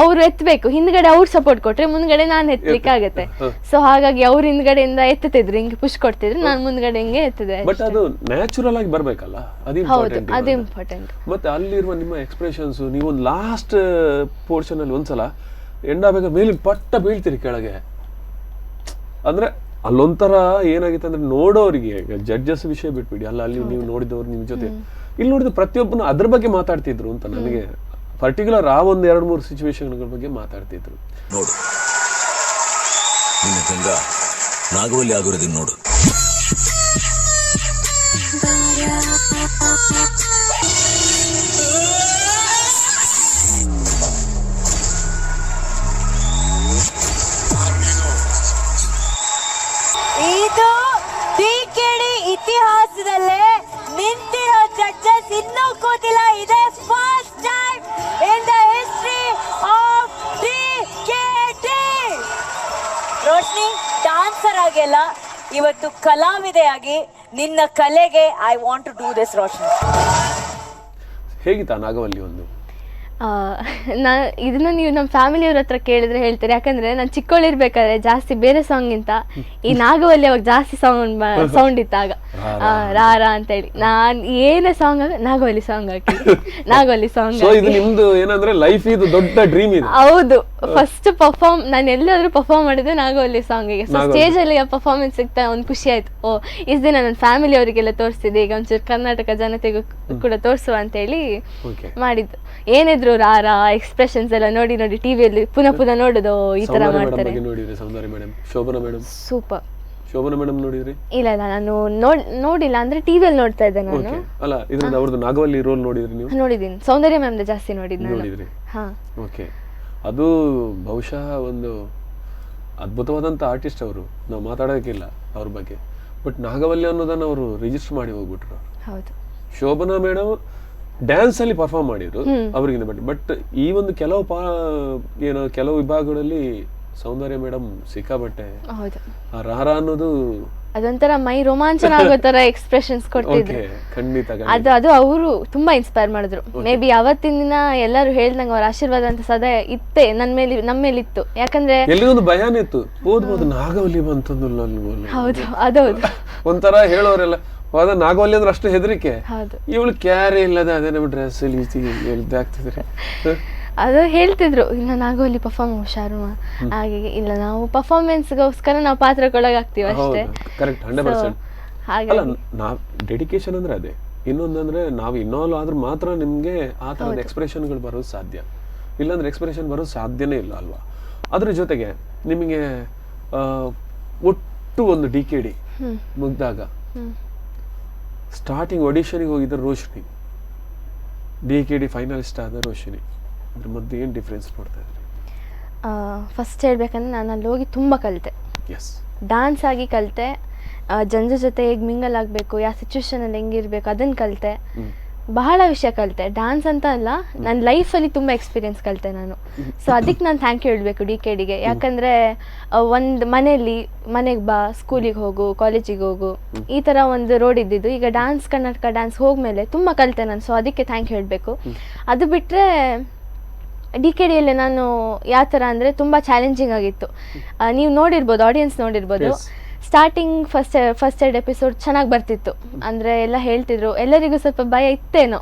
ಅವ್ರು ಎತ್ತಬೇಕು. ಹಿಂದ್ಗಡೆ ಅವ್ರು ಸಪೋರ್ಟ್ ಕೊಟ್ರೆ ಮುಂದ್ಗಡೆ ನಾನು ಎತ್ತಲಿಕ್ಕೆ ಆಗತ್ತೆ. ಸೊ ಹಾಗಾಗಿ ಅವ್ರ ಹಿಂದ್ಗಡೆಯಿಂದ ಎತ್ತುತ್ತಿದ್ರು, ಹಿಂಗೆ ಪುಷ್ ಕೊಡ್ತಿದ್ರು, ನಾನು ಮುಂದ್ಗಡೆ ಹಿಂಗೆ ಎತ್ತಿದೆ. ಬಟ್ ಅದು ನ್ಯಾಚುರಲ್ ಆಗಿ ಬರ್ಬೇಕಲ್ಲ, ಹೌದು, ಅದು ಇಂಪಾರ್ಟೆಂಟ್. ಮತ್ತೆ ಅಲ್ಲಿರುವ ನಿಮ್ಮ ಎಕ್ಸ್ಪ್ರೆಷನ್ಸ್, ನೀವು ಲಾಸ್ಟ್ ಪೋರ್ಷನ್ ಅಲ್ಲಿ ಒಂದ್ಸಲ ಎಂಡಾಗ ಮೇಲೆ ಪಟ್ಟ ಬೀಳ್ತೀರಿ ಕೆಳಗೆ. ಅಂದ್ರೆ ಅಲ್ಲೊಂಥರ ಏನಾಗಿತ್ತು ಅಂದ್ರೆ ನೋಡೋರಿಗೆ, ಜಡ್ಜಸ್ ವಿಷಯ ಬಿಟ್ಬಿಡಿ, ಅಲ್ಲಿ ನೀವು ನೋಡಿದವ್ರು ನಿಮ್ ಜೊತೆ ಇಲ್ಲಿ ನೋಡಿದ ಪ್ರತಿಯೊಬ್ಬನು ಅದ್ರ ಬಗ್ಗೆ ಮಾತಾಡ್ತಿದ್ರು ಅಂತ ನನಗೆ ಪರ್ಟಿಕ್ಯುಲರ್ ಆ 1-2-3 ಸಿಚುವೇಶನ್ಗಳ ಬಗ್ಗೆ ಮಾತಾಡ್ತಿದ್ರು. ನೋಡು ನಿನ್ನ ಗಂಗಾ ನಾಗವಲ್ಲಿ ಆಗಿರೋದನ್ನ ನೋಡು. ಇದು ಡಿಕೆಡಿ ಇತಿಹಾಸದಲ್ಲೇ ನಿಂತಿರೋ ಜಡ್ಜಸ್ ಇನ್ನೂ ಕೂತಿಲ್ಲ. ಇದೆ first time in the history of DKD. Roshni, dancer ಆಗಿಲ್ಲ, ಇವತ್ತು ಕಲಾವಿದೆಯಾಗಿ ನಿನ್ನ ಕಲೆಗೆ I want to do this. Roshni, ಹೇಗಿತ್ತಾ ನಾಗವಲ್ಲಿ ಒಂದು? ಇದನ್ನ ನೀವು ನಮ್ಮ ಫ್ಯಾಮಿಲಿಯವ್ರ ಹತ್ರ ಕೇಳಿದ್ರೆ ಹೇಳ್ತಾರೆ. ಯಾಕಂದ್ರೆ ನಾನು ಚಿಕ್ಕವಳಿರ್ಬೇಕಾದ್ರೆ ಜಾಸ್ತಿ ಬೇರೆ ಸಾಂಗ್ ಇಂತ ಈ ನಾಗವಲ್ಲಿ ಅವಾಗ ಜಾಸ್ತಿ ಸೌಂಡ್ ಇತ್ತು ಆಗ, ರಾರಾ ಅಂತ ಹೇಳಿ. ನಾನ್ ಏನೇ ಸಾಂಗ್ ಆಗ ನಾಗವಲ್ಲಿ ಸಾಂಗ್ ಹಾಕಿ, ನಾಗವಲ್ಲಿ ಸಾಂಗ್. ಇದು ನಿಮ್ದು ಏನಂದ್ರೆ ಲೈಫ್ ಇದು ದೊಡ್ಡ ಡ್ರೀಮ್ ಇದೆ. ಹೌದು, ಫಸ್ಟ್ ನಾನು ಎಲ್ಲಾದ್ರೂ ಪರ್ಫಾರ್ಮ್ ಮಾಡಿದ್ರೆ ನಾಗವಲ್ಲಿ ಸಾಂಗಿಗೆ. ಸೊ ಸ್ಟೇಜ್ ಅಲ್ಲಿ ಪರ್ಫಾರ್ಮೆನ್ಸ್ ಸಿಗ್ತಾ ಒಂದ್ ಖುಷಿ ಆಯ್ತು. ಓ, ಇಷ್ಟ ದಿನ ನನ್ನ ಫ್ಯಾಮಿಲಿ ಅವರಿಗೆಲ್ಲ ತೋರಿಸ್ತಿದ್ದೆ, ಈಗ ಒಂಚೂರು ಕರ್ನಾಟಕ ಜನತೆಗೂ ಕೂಡ ತೋರಿಸುವ ಅಂತ ಹೇಳಿ ಮಾಡಿದ್ದು. ಏನಿದ್ರು ರಾರಾ ಎಕ್ಸ್ಪ್ರೆಷನ್ಸ್ ಎಲ್ಲ ನೋಡಿ ನೋಡಿ ಟಿವಿಯಲ್ಲಿ ಪುನಃ ನೋಡುದು, ಈ ತರ ಮಾಡ್ತಾರೆ. Soundarya madam, Shobana madam, super. Shobana madam ನೋಡಿದ್ರಿ? ಇಲ್ಲ ನಾನು ನೋಡಿಲ್ಲ, ಅಂದ್ರೆ ಟಿವಿಯಲ್ಲಿ ನೋಡ್ತಾ ಇದ್ದೆ ನಾನು. ಅಲ್ಲ, ಇದ್ರಿಂದ ಅವ್ರದ್ದು ನಾಗವಲ್ಲಿ ರೋಲ್ ನೋಡಿದ್ರಿ ನೀವು? ನೋಡಿದೀನಿ, ಸೌಂದರ್ಯ ಮ್ಯಾಮ್ ಜಾಸ್ತಿ ನೋಡಿದ್ರಿ. ಓಕೆ, ಅದು ಬಹುಶಃ ಒಂದು ಅದ್ಭುತವಾದಂತ ಆರ್ಟಿಸ್ಟ್ ಅವರು, ನಾವು ಮಾತಾಡೋಕ್ಕಿಲ್ಲ ಅವ್ರ ಬಗ್ಗೆ. ಬಟ್ ನಾಗವಲ್ಲಿ ಅನ್ನೋದನ್ನ ಅವರು ರಿಜಿಸ್ಟರ್ ಮಾಡಿ ಹೋಗ್ಬಿಟ್ರು. ಹೌದು. ಶೋಭನಾ ಮೇಡಮ್ ಡ್ಯಾನ್ಸ್ ಅಲ್ಲಿ ಪರ್ಫಾರ್ಮ್ ಮಾಡಿದ್ರು ಅವ್ರಿಗಿಂತ. ಬಟ್ ಈ ಒಂದು ಕೆಲವು ವಿಭಾಗಗಳಲ್ಲಿ ಸೌಂದರ್ಯ ಮೇಡಮ್ ಸಿಕ್ಕಾಬಟ್ಟೆ. ಆ ರಾರಾ ಅನ್ನೋದು ಅದೊಂಥರ ಮೈ ರೋಮಾಂಚನ ಆಗೋ ತರ ಎಕ್ಸ್ಪ್ರೆಷನ್ಸ್ ಕೊಡ್ತಿದ್ರು. ಖಂಡಿತ ಅದು ಅವರು ತುಂಬಾ ಇನ್ಸ್ಪೈರ್ ಮಾಡಿದ್ರು. ಮೇ ಬಿ ಅವತ್ತಿನ ದಿನ ಎಲ್ಲರೂ ಹೇಳ್ದಂಗ ಅವ್ರ ಆಶೀರ್ವಾದ ಅಂತ ಸದಾ ಇತ್ತೆ ನಮ್ಮ ಮೇಲೆ ಇತ್ತು. ಯಾಕಂದ್ರೆ ಎಲ್ಲಿ ಒಂದು ಭಯಾನೇ ಇತ್ತು, ಓದ್ಬೋದು ನಾಗವಲ್ಲಿ ಬಂತಂದು. ಹೌದು, ಅದೌದು. ಒಂಥರ ಹೇಳೋರೆಲ್ಲ ಹೋದ ನಾಗವಲ್ಲಿ ಅಂದ್ರೆ ಅಷ್ಟು ಹೆದರಿಕೆ, ಇವಳು ಕ್ಯಾರೆ ಇಲ್ಲದ ಅದೇ ನಮ್ಮ ಡ್ರೆಸ್ ಆಗ್ತಿದ್ರೆ ಅದು ಹೇಳ್ತಿದ್ರು, ಇಲ್ಲ ನಾಗವಲ್ಲಿ ಪರ್ಫಾರ್ಮ್ ಹುಷಾರು ಹಾಗೆ. ಇಲ್ಲ, ನಾವು ಪರ್ಫಾರ್ಮೆನ್ಸ್ಗೋಸ್ಕರ ನಾವು ಪಾತ್ರಕ್ಕೊಳಗಾಗ್ತೀವಿ ಅಷ್ಟೇ. ಕರೆಕ್ಟ್, 100%. ಅಲ್ಲ, ಡೆಡಿಕೇಶನ್ ಅಂದ್ರೆ ಅದೇ. ಇನ್ನೊಂದಂದ್ರೆ ನಾವು ಇನ್ವಾಲ್ವ್ ಆದ್ರೂ ಮಾತ್ರ ನಿಮ್ಗೆ ಆ ತರದ ಎಕ್ಸ್ಪ್ರೆಷನ್ಗಳು ಬರೋದು ಸಾಧ್ಯ, ಇಲ್ಲಾಂದ್ರೆ ಎಕ್ಸ್ಪ್ರೆಷನ್ ಬರೋದು ಸಾಧ್ಯನೇ ಇಲ್ಲ ಅಲ್ವಾ. ಅದ್ರ ಜೊತೆಗೆ ನಿಮಗೆ ಒಟ್ಟು ಒಂದು ಡಿಕೆಡಿ ಮುಗ್ದಾಗ ಸ್ಟಾರ್ಟಿಂಗ್ ಆಡಿಷನ್ಗೆ ಹೋಗಿದ್ದ ರೋಶಿನಿ, ಡಿಕೆಡಿ ಫೈನಲಿಸ್ಟ್ ಆದ ರೋಶಿನಿ, ಅದ್ರ ಮಧ್ಯೆ ಏನು ಡಿಫ್ರೆನ್ಸ್ ನೋಡ್ತಾ ಇದ್ರಿ? ಫಸ್ಟ್ ಹೇಳ್ಬೇಕಂದ್ರೆ ನಾನು ಅಲ್ಲಿ ಹೋಗಿ ತುಂಬ ಕಲಿತೆ. ಎಸ್, ಡ್ಯಾನ್ಸ್ ಆಗಿ ಕಲಿತೆ, ಜನರ ಜೊತೆ ಹೇಗೆ ಮಿಂಗಲ್ ಆಗಬೇಕು, ಯಾವ ಸಿಚುವೇಶನಲ್ಲಿ ಹೆಂಗಿರ್ಬೇಕು ಅದನ್ನು ಕಲಿತೆ. ಬಹಳ ವಿಷಯ ಕಲಿತೆ. ಡ್ಯಾನ್ಸ್ ಅಂತ ಅಲ್ಲ, ನನ್ನ ಲೈಫಲ್ಲಿ ತುಂಬ ಎಕ್ಸ್ಪೀರಿಯನ್ಸ್ ಕಲಿತೆ ನಾನು. ಸೊ ಅದಕ್ಕೆ ನಾನು ಥ್ಯಾಂಕ್ ಯು ಹೇಳಬೇಕು ಡಿಕೆಡಿಗೆ. ಯಾಕಂದರೆ ಒಂದು ಮನೆಗೆ ಬಾ, ಸ್ಕೂಲಿಗೆ ಹೋಗು, ಕಾಲೇಜಿಗೆ ಹೋಗು, ಈ ಥರ ಒಂದು ರೋಡ್ ಇದ್ದಿದ್ದು. ಈಗ ಕರ್ನಾಟಕ ಡ್ಯಾನ್ಸ್ ಹೋಗ್ಮೇಲೆ ತುಂಬ ಕಲಿತೆ ನಾನು. ಸೊ ಅದಕ್ಕೆ ಥ್ಯಾಂಕ್ ಯು ಹೇಳಬೇಕು. ಅದು ಬಿಟ್ಟರೆ ಡಿಕೆಡಿಯಲ್ಲಿ ನಾನು ಯಾವ ಥರ ಅಂದರೆ ತುಂಬ ಚಾಲೆಂಜಿಂಗ್ ಆಗಿತ್ತು. ನೀವು ನೋಡಿರ್ಬೋದು, ಆಡಿಯನ್ಸ್ ನೋಡಿರ್ಬೋದು, ಸ್ಟಾರ್ಟಿಂಗ್ ಫಸ್ಟ್ 2 ಎಪಿಸೋಡ್ ಚೆನ್ನಾಗಿ ಬರ್ತಿತ್ತು. ಅಂದರೆ ಎಲ್ಲ ಹೇಳ್ತಿದ್ರು, ಎಲ್ಲರಿಗೂ ಸ್ವಲ್ಪ ಭಯ ಇತ್ತೇನೋ,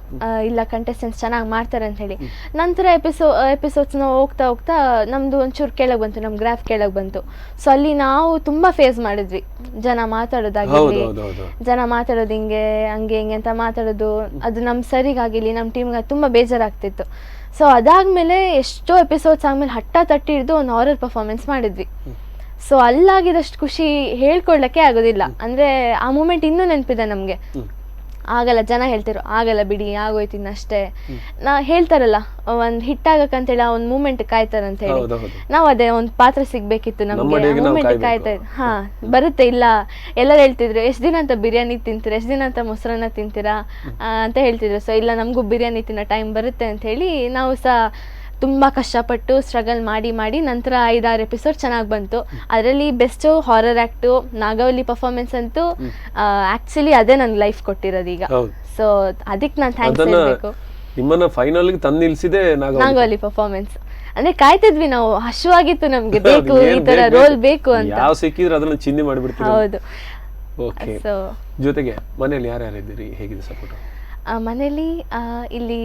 ಇಲ್ಲ ಕಂಟೆಸ್ಟೆಂಟ್ಸ್ ಚೆನ್ನಾಗಿ ಮಾಡ್ತಾರೆ ಅಂತ ಹೇಳಿ. ನಂತರ ಎಪಿಸೋಡ್ಸ್ನ ಹೋಗ್ತಾ ನಮ್ಮದು ಒಂಚೂರು ಕೆಳಗೆ ಬಂತು, ನಮ್ಮ ಗ್ರಾಫ್ ಕೆಳಗೆ ಬಂತು. ಸೊ ಅಲ್ಲಿ ನಾವು ತುಂಬ ಫೇಸ್ ಮಾಡಿದ್ವಿ. ಜನ ಮಾತಾಡೋದಾಗಿರಲಿ, ಜನ ಮಾತಾಡೋದು ಹಂಗೆ ಹಿಂಗೆ ಅಂತ ಮಾತಾಡೋದು, ಅದು ನಮ್ಮ ಸರಿಗಾಗಿರಲಿ, ನಮ್ಮ ಟೀಮ್ಗೆ ತುಂಬ ಬೇಜಾರಾಗ್ತಿತ್ತು. ಸೊ ಅದಾದಮೇಲೆ ಎಷ್ಟೋ ಎಪಿಸೋಡ್ಸ್ ಆದಮೇಲೆ ಹಠ ತಟ್ಟಿ ಹಿಡಿದು ಒಂದು ಹಾರರ್ ಪರ್ಫಾರ್ಮೆನ್ಸ್ ಮಾಡಿದ್ವಿ. ಸೊ ಅಲ್ಲಾಗಿದಷ್ಟು ಖುಷಿ ಹೇಳ್ಕೊಳ್ಳಕ್ಕೆ ಆಗೋದಿಲ್ಲ. ಅಂದರೆ ಆ ಮೂಮೆಂಟ್ ಇನ್ನೂ ನೆನಪಿದೆ ನಮಗೆ. ಆಗಲ್ಲ, ಜನ ಹೇಳ್ತಿರು ಆಗಲ್ಲ ಬಿಡಿ ಆಗೋಯ್ತು ಇನ್ನಷ್ಟೇ. ನಾ ಹೇಳ್ತಾರಲ್ಲ ಒಂದು ಹಿಟ್ ಆಗಕ್ಕಂತೇಳಿ ಆ ಒಂದು ಮೂಮೆಂಟ್ ಕಾಯ್ತಾರಂತ ಹೇಳಿ, ನಾವು ಅದೇ ಒಂದು ಪಾತ್ರ ಸಿಗ್ಬೇಕಿತ್ತು ನಮ್ಗೆ, ಮೂಮೆಂಟ್ ಕಾಯ್ತಾ ಇದ್ದೆ. ಹಾ ಬರುತ್ತೆ, ಇಲ್ಲ ಎಲ್ಲರೂ ಹೇಳ್ತಿದ್ರು ಎಷ್ಟು ದಿನ ಅಂತ ಬಿರಿಯಾನಿ ತಿಂತೀರಾ, ಎಷ್ಟು ದಿನ ಅಂತ ಮೊಸರನ್ನ ತಿಂತೀರಾ ಅಂತ ಹೇಳ್ತಿದ್ರು. ಸೊ ಇಲ್ಲ ನಮಗೂ ಬಿರಿಯಾನಿ ತಿನ್ನೋ ಟೈಮ್ ಬರುತ್ತೆ ಅಂತ ಹೇಳಿ ನಾವು ಸಹ ತುಂಬ ಕಷ್ಟಪಟ್ಟು ಸ್ಟ್ರಗಲ್ ಮಾಡಿ ನಂತರ 5-6 ಎಪಿಸೋಡ್ ಚೆನ್ನಾಗಿ ಬಂತು. ಅದರಲ್ಲಿ best horror act Nagavalli performance ಅಂತೂ ಆ್ಯಕ್ಚುಲಿ ಅದೇ ನನ್ನ ಲೈಫ್ ಕೊಟ್ಟಿರೋದು ಈಗ. ಸೊ ಅದಕ್ಕೆ ನಾನು ಥ್ಯಾಂಕ್ಸ್ ಹೇಳಬೇಕು. ನಿಮ್ಮನ್ನ ಫೈನಲ್ ತಂದು ನಿಲ್ಸಿದೆ ನಾಗವಲ್ಲಿ ಪರ್ಫಾರ್ಮೆನ್ಸ್. ಅಂದ್ರೆ ಕಾಯ್ತಿದ್ವಿ ನಾವು, ಹಶ್ವಾಗಿತ್ತು ನಮ್ಗೆ, ಬೇಕು ಈ ತರ ರೋಲ್ ಬೇಕು ಅಂತ. ಯಾವ ಸಿಕ್ಕಿದ್ರೆ ಅದನ್ನ ಚಿಂದಿ ಮಾಡಿಬಿಡ್ತೀವಿ. ಹೌದು. ಓಕೆ. ಸೊ ಜೊತೆಗೆ ಮನೇಲಿ ಯಾರ್ಯಾರು ಇದ್ದೀರಿ, ಹೇಗಿದೆ ಸಪೋರ್ಟ್? ಮನೇಲಿ ಇಲ್ಲಿ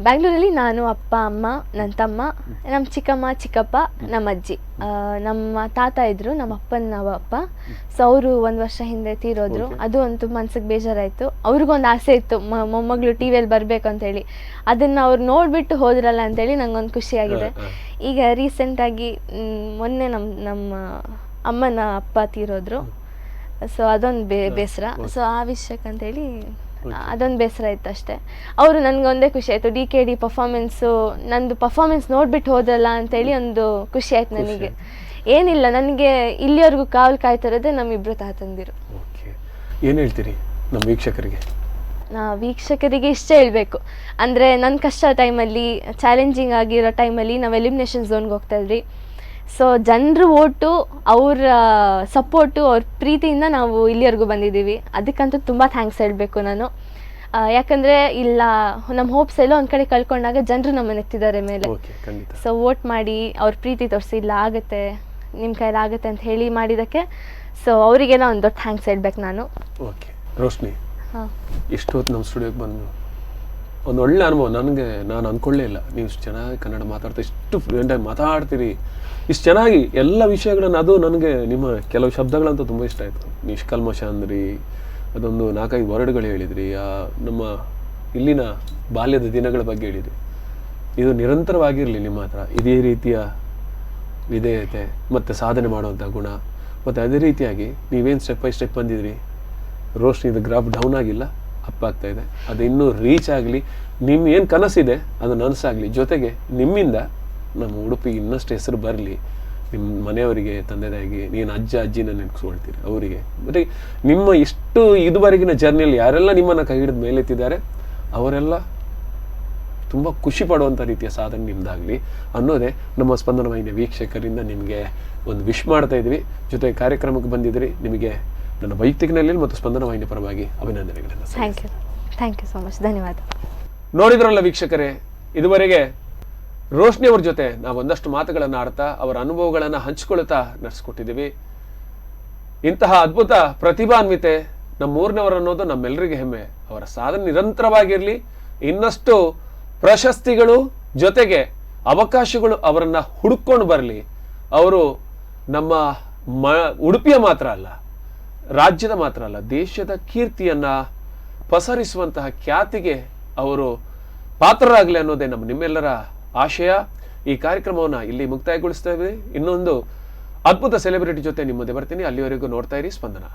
ಬ್ಯಾಂಗ್ಳೂರಲ್ಲಿ ನಾನು, ಅಪ್ಪ, ಅಮ್ಮ, ನನ್ನ ತಮ್ಮ, ನಮ್ಮ ಚಿಕ್ಕಮ್ಮ, ಚಿಕ್ಕಪ್ಪ, ನಮ್ಮ ಅಜ್ಜಿ, ನಮ್ಮ ತಾತ ಇದ್ರು, ನಮ್ಮ ಅಪ್ಪನ ಅಪ್ಪ. ಸೊ ಅವರು 1 ವರ್ಷ ಹಿಂದೆ ತೀರೋದ್ರು. ಅದು ಒಂದು ಮನ್ಸಿಗೆ ಬೇಜಾರಾಯಿತು. ಅವ್ರಿಗೊಂದು ಆಸೆ ಇತ್ತು ಮೊಮ್ಮಗಳು ಟಿ ವಿಯಲ್ಲಿ ಬರಬೇಕು ಅಂತೇಳಿ. ಅದನ್ನು ಅವ್ರು ನೋಡಿಬಿಟ್ಟು ಹೋದ್ರಲ್ಲ ಅಂತೇಳಿ ನಂಗೊಂದು ಖುಷಿಯಾಗಿದೆ. ಈಗ ರೀಸೆಂಟಾಗಿ ಮೊನ್ನೆ ನಮ್ಮ ಅಮ್ಮನ ಅಪ್ಪ ತೀರೋದ್ರು. ಸೊ ಅದೊಂದು ಬೇಸರ. ಸೊ ಆ ವಿಷಯಕ್ಕಂತೇಳಿ ಅದೊಂದು ಬೇಸರ ಇತ್ತು ಅಷ್ಟೇ. ಅವರು ನನಗೊಂದೇ ಖುಷಿ ಆಯಿತು, DKD ಪರ್ಫಾರ್ಮೆನ್ಸು, ನಂದು ಪರ್ಫಾರ್ಮೆನ್ಸ್ ನೋಡ್ಬಿಟ್ಟು ಹೋದ್ರಲ್ಲ ಅಂತೇಳಿ ಒಂದು ಖುಷಿ ಆಯ್ತು ನನಗೆ. ಏನಿಲ್ಲ, ನನಗೆ ಇಲ್ಲಿವರೆಗೂ ಕಾವಲು ಕಾಯ್ತಿರೋದೇ ನಮ್ಮಿಬ್ರು ತಾತಂದಿರು. ಏನು ಹೇಳ್ತೀರಿ ನಮ್ಮ ವೀಕ್ಷಕರಿಗೆ? ವೀಕ್ಷಕರಿಗೆ ಇಷ್ಟ ಹೇಳಬೇಕು ಅಂದರೆ, ನನ್ನ ಕಷ್ಟ ಟೈಮಲ್ಲಿ, ಚಾಲೆಂಜಿಂಗ್ ಆಗಿರೋ ಟೈಮಲ್ಲಿ ನಾವು ಎಲಿಮಿನೇಷನ್ ಝೋನ್ಗೆ ಹೋಗ್ತಾ ಇದ್ರಿ. ಸೊ ಜನರು ಓಟು, ಅವ್ರ ಸಪೋರ್ಟು, ಅವ್ರ ಪ್ರೀತಿಯಿಂದ ನಾವು ಇಲ್ಲಿವರೆಗೂ ಬಂದಿದ್ದೀವಿ. ಅದಕ್ಕಂತೂ ತುಂಬ ಥ್ಯಾಂಕ್ಸ್ ಹೇಳಬೇಕು ನಾನು. ಯಾಕಂದರೆ ಇಲ್ಲ ನಮ್ಮ ಹೋಪ್ಸ್ ಎಲ್ಲೋ ಒಂದು ಕಡೆ ಕಳ್ಕೊಂಡಾಗ ಜನರು ನಮ್ಮನ್ನು ಎತ್ತಿದ್ದಾರೆ ಮೇಲೆ. ಸೊ ವೋಟ್ ಮಾಡಿ ಅವ್ರ ಪ್ರೀತಿ ತೋರಿಸಿ, ಇಲ್ಲ ಆಗುತ್ತೆ ನಿಮ್ಮ ಕೈಲಿ ಆಗುತ್ತೆ ಅಂತ ಹೇಳಿ ಮಾಡಿದ್ದಕ್ಕೆ. ಸೊ ಅವರಿಗೆಲ್ಲ ಒಂದು ದೊಡ್ಡ ಥ್ಯಾಂಕ್ಸ್ ಹೇಳ್ಬೇಕು ನಾನು. ಓಕೆ ರೋಶ್ನಿ, ಇಷ್ಟೊತ್ತು ನಮ್ಮ ಸ್ಟುಡಿಯೋಗೆ ಬಂದು ಒಂದು ಒಳ್ಳೆ ಅನುಭವ. ನಾನು ಅಂದ್ಕೊಳ್ಳೇ ಇಲ್ಲ ನೀವು ಇಷ್ಟು ಚೆನ್ನಾಗಿ ಕನ್ನಡ ಮಾತಾಡ್ತಾ, ಇಷ್ಟು ಫ್ಲೂಯೆಂಟಾಗಿ ಮಾತಾಡ್ತೀರಿ, ಇಷ್ಟು ಚೆನ್ನಾಗಿ ಎಲ್ಲ ವಿಷಯಗಳನ್ನು. ಅದು ನನಗೆ ನಿಮ್ಮ ಕೆಲವು ಶಬ್ದಗಳಂತೂ ತುಂಬ ಇಷ್ಟ ಆಯಿತು. ನಿಷ್ಕಲ್ಮಶ ಅಂದ್ರಿ, ಅದೊಂದು 4-5 ವರ್ಡ್ಗಳು ಹೇಳಿದ್ರಿ, ನಮ್ಮ ಇಲ್ಲಿನ ಬಾಲ್ಯದ ದಿನಗಳ ಬಗ್ಗೆ ಹೇಳಿದ್ರಿ. ಇದು ನಿರಂತರವಾಗಿರಲಿ ನಿಮ್ಮ ಹತ್ರ ಇದೇ ರೀತಿಯ ವಿಧೇಯತೆ ಮತ್ತು ಸಾಧನೆ ಮಾಡುವಂಥ ಗುಣ. ಮತ್ತು ಅದೇ ರೀತಿಯಾಗಿ ನೀವೇನು ಸ್ಟೆಪ್ ಬೈ ಸ್ಟೆಪ್ ಬಂದಿದ್ರಿ, ರೋಶ್ನಿದು ಗ್ರಾಫ್ ಡೌನ್ ಆಗಿಲ್ಲ, ಅಪ್ ಆಗ್ತಾ ಇದೆ. ಅದು ಇನ್ನೂ ರೀಚ್ ಆಗಲಿ, ನಿಮ್ಮ ಏನು ಕನಸಿದೆ ಅದು ನನಸಾಗಲಿ. ಜೊತೆಗೆ ನಿಮ್ಮಿಂದ ನಮ್ಮ ಉಡುಪಿಗೆ ಇನ್ನಷ್ಟು ಹೆಸರು ಬರಲಿ. ನಿಮ್ಮ ಮನೆಯವರಿಗೆ, ತಂದೆ ತಾಯಿಗೆ, ನೀನು ಅಜ್ಜಿನ ನೆನೆಸ್ಕೊಳ್ತೀರಿ ಅವರಿಗೆ. ಮತ್ತು ನಿಮ್ಮ ಇಷ್ಟು ಇದುವರೆಗಿನ ಜರ್ನಿಯಲ್ಲಿ ಯಾರೆಲ್ಲ ನಿಮ್ಮನ್ನು ಕೈ ಹಿಡಿದು ಮೇಲೆತ್ತಿದ್ದಾರೆ ಅವರೆಲ್ಲ ತುಂಬ ಖುಷಿ ಪಡುವಂಥ ರೀತಿಯ ಸಾಧನೆ ನಿಮ್ಮದಾಗಲಿ ಅನ್ನೋದೇ ನಮ್ಮ ಸ್ಪಂದನ ವಾಹಿನಿಯ ವೀಕ್ಷಕರಿಂದ ನಿಮಗೆ ಒಂದು ವಿಶ್ ಮಾಡ್ತಾ ಇದ್ವಿ. ಜೊತೆಗೆ ಕಾರ್ಯಕ್ರಮಕ್ಕೆ ಬಂದಿದ್ದೀರಿ, ನಿಮಗೆ ನನ್ನ ವೈಯಕ್ತಿಕ ನೆಲೆಯಲ್ಲಿ ಮತ್ತು ಸ್ಪಂದನ ವಾಹಿನಿ ಪರವಾಗಿ ಅಭಿನಂದನೆಗಳನ್ನು. ಥ್ಯಾಂಕ್ ಯು ಸೊ ಮಚ್, ಧನ್ಯವಾದ. ನೋಡಿದ್ರಲ್ಲ ವೀಕ್ಷಕರೇ, ಇದುವರೆಗೆ ರೋಶ್ನಿ ಅವ್ರ ಜೊತೆ ನಾವು ಒಂದಷ್ಟು ಮಾತುಗಳನ್ನು ಆಡ್ತಾ ಅವರ ಅನುಭವಗಳನ್ನು ಹಂಚಿಕೊಳ್ತಾ ನಡೆಸ್ಕೊಟ್ಟಿದ್ದೀವಿ. ಇಂತಹ ಅದ್ಭುತ ಪ್ರತಿಭಾನ್ವಿತೆ ನಮ್ಮೂರಿನವರು ಅನ್ನೋದು ನಮ್ಮೆಲ್ಲರಿಗೆ ಹೆಮ್ಮೆ. ಅವರ ಸಾಧನೆ ನಿರಂತರವಾಗಿರಲಿ, ಇನ್ನಷ್ಟು ಪ್ರಶಸ್ತಿಗಳು ಜೊತೆಗೆ ಅವಕಾಶಗಳು ಅವರನ್ನು ಹುಡುಕೊಂಡು ಬರಲಿ. ಅವರು ನಮ್ಮ ಉಡುಪಿಯ ಮಾತ್ರ ಅಲ್ಲ, ರಾಜ್ಯದ ಮಾತ್ರ ಅಲ್ಲ, ದೇಶದ ಕೀರ್ತಿಯನ್ನು ಪಸರಿಸುವಂತಹ ಖ್ಯಾತಿಗೆ ಅವರು ಪಾತ್ರರಾಗಲಿ ಅನ್ನೋದೇ ನಿಮ್ಮೆಲ್ಲರ ಆಶಯ. ಈ ಕಾರ್ಯಕ್ರಮವನ್ನು ಇಲ್ಲಿ ಮುಕ್ತಾಯಗೊಳಿಸ್ತಾ ಇದ್ದೀವಿ. ಇನ್ನೊಂದು ಅದ್ಭುತ ಸೆಲೆಬ್ರಿಟಿ ಜೊತೆ ನಿಮ್ಮ ಮುಂದೆ ಬರ್ತೀನಿ. ಅಲ್ಲಿವರೆಗೂ ನೋಡ್ತಾ ಇರಿ ಸ್ಪಂದನ.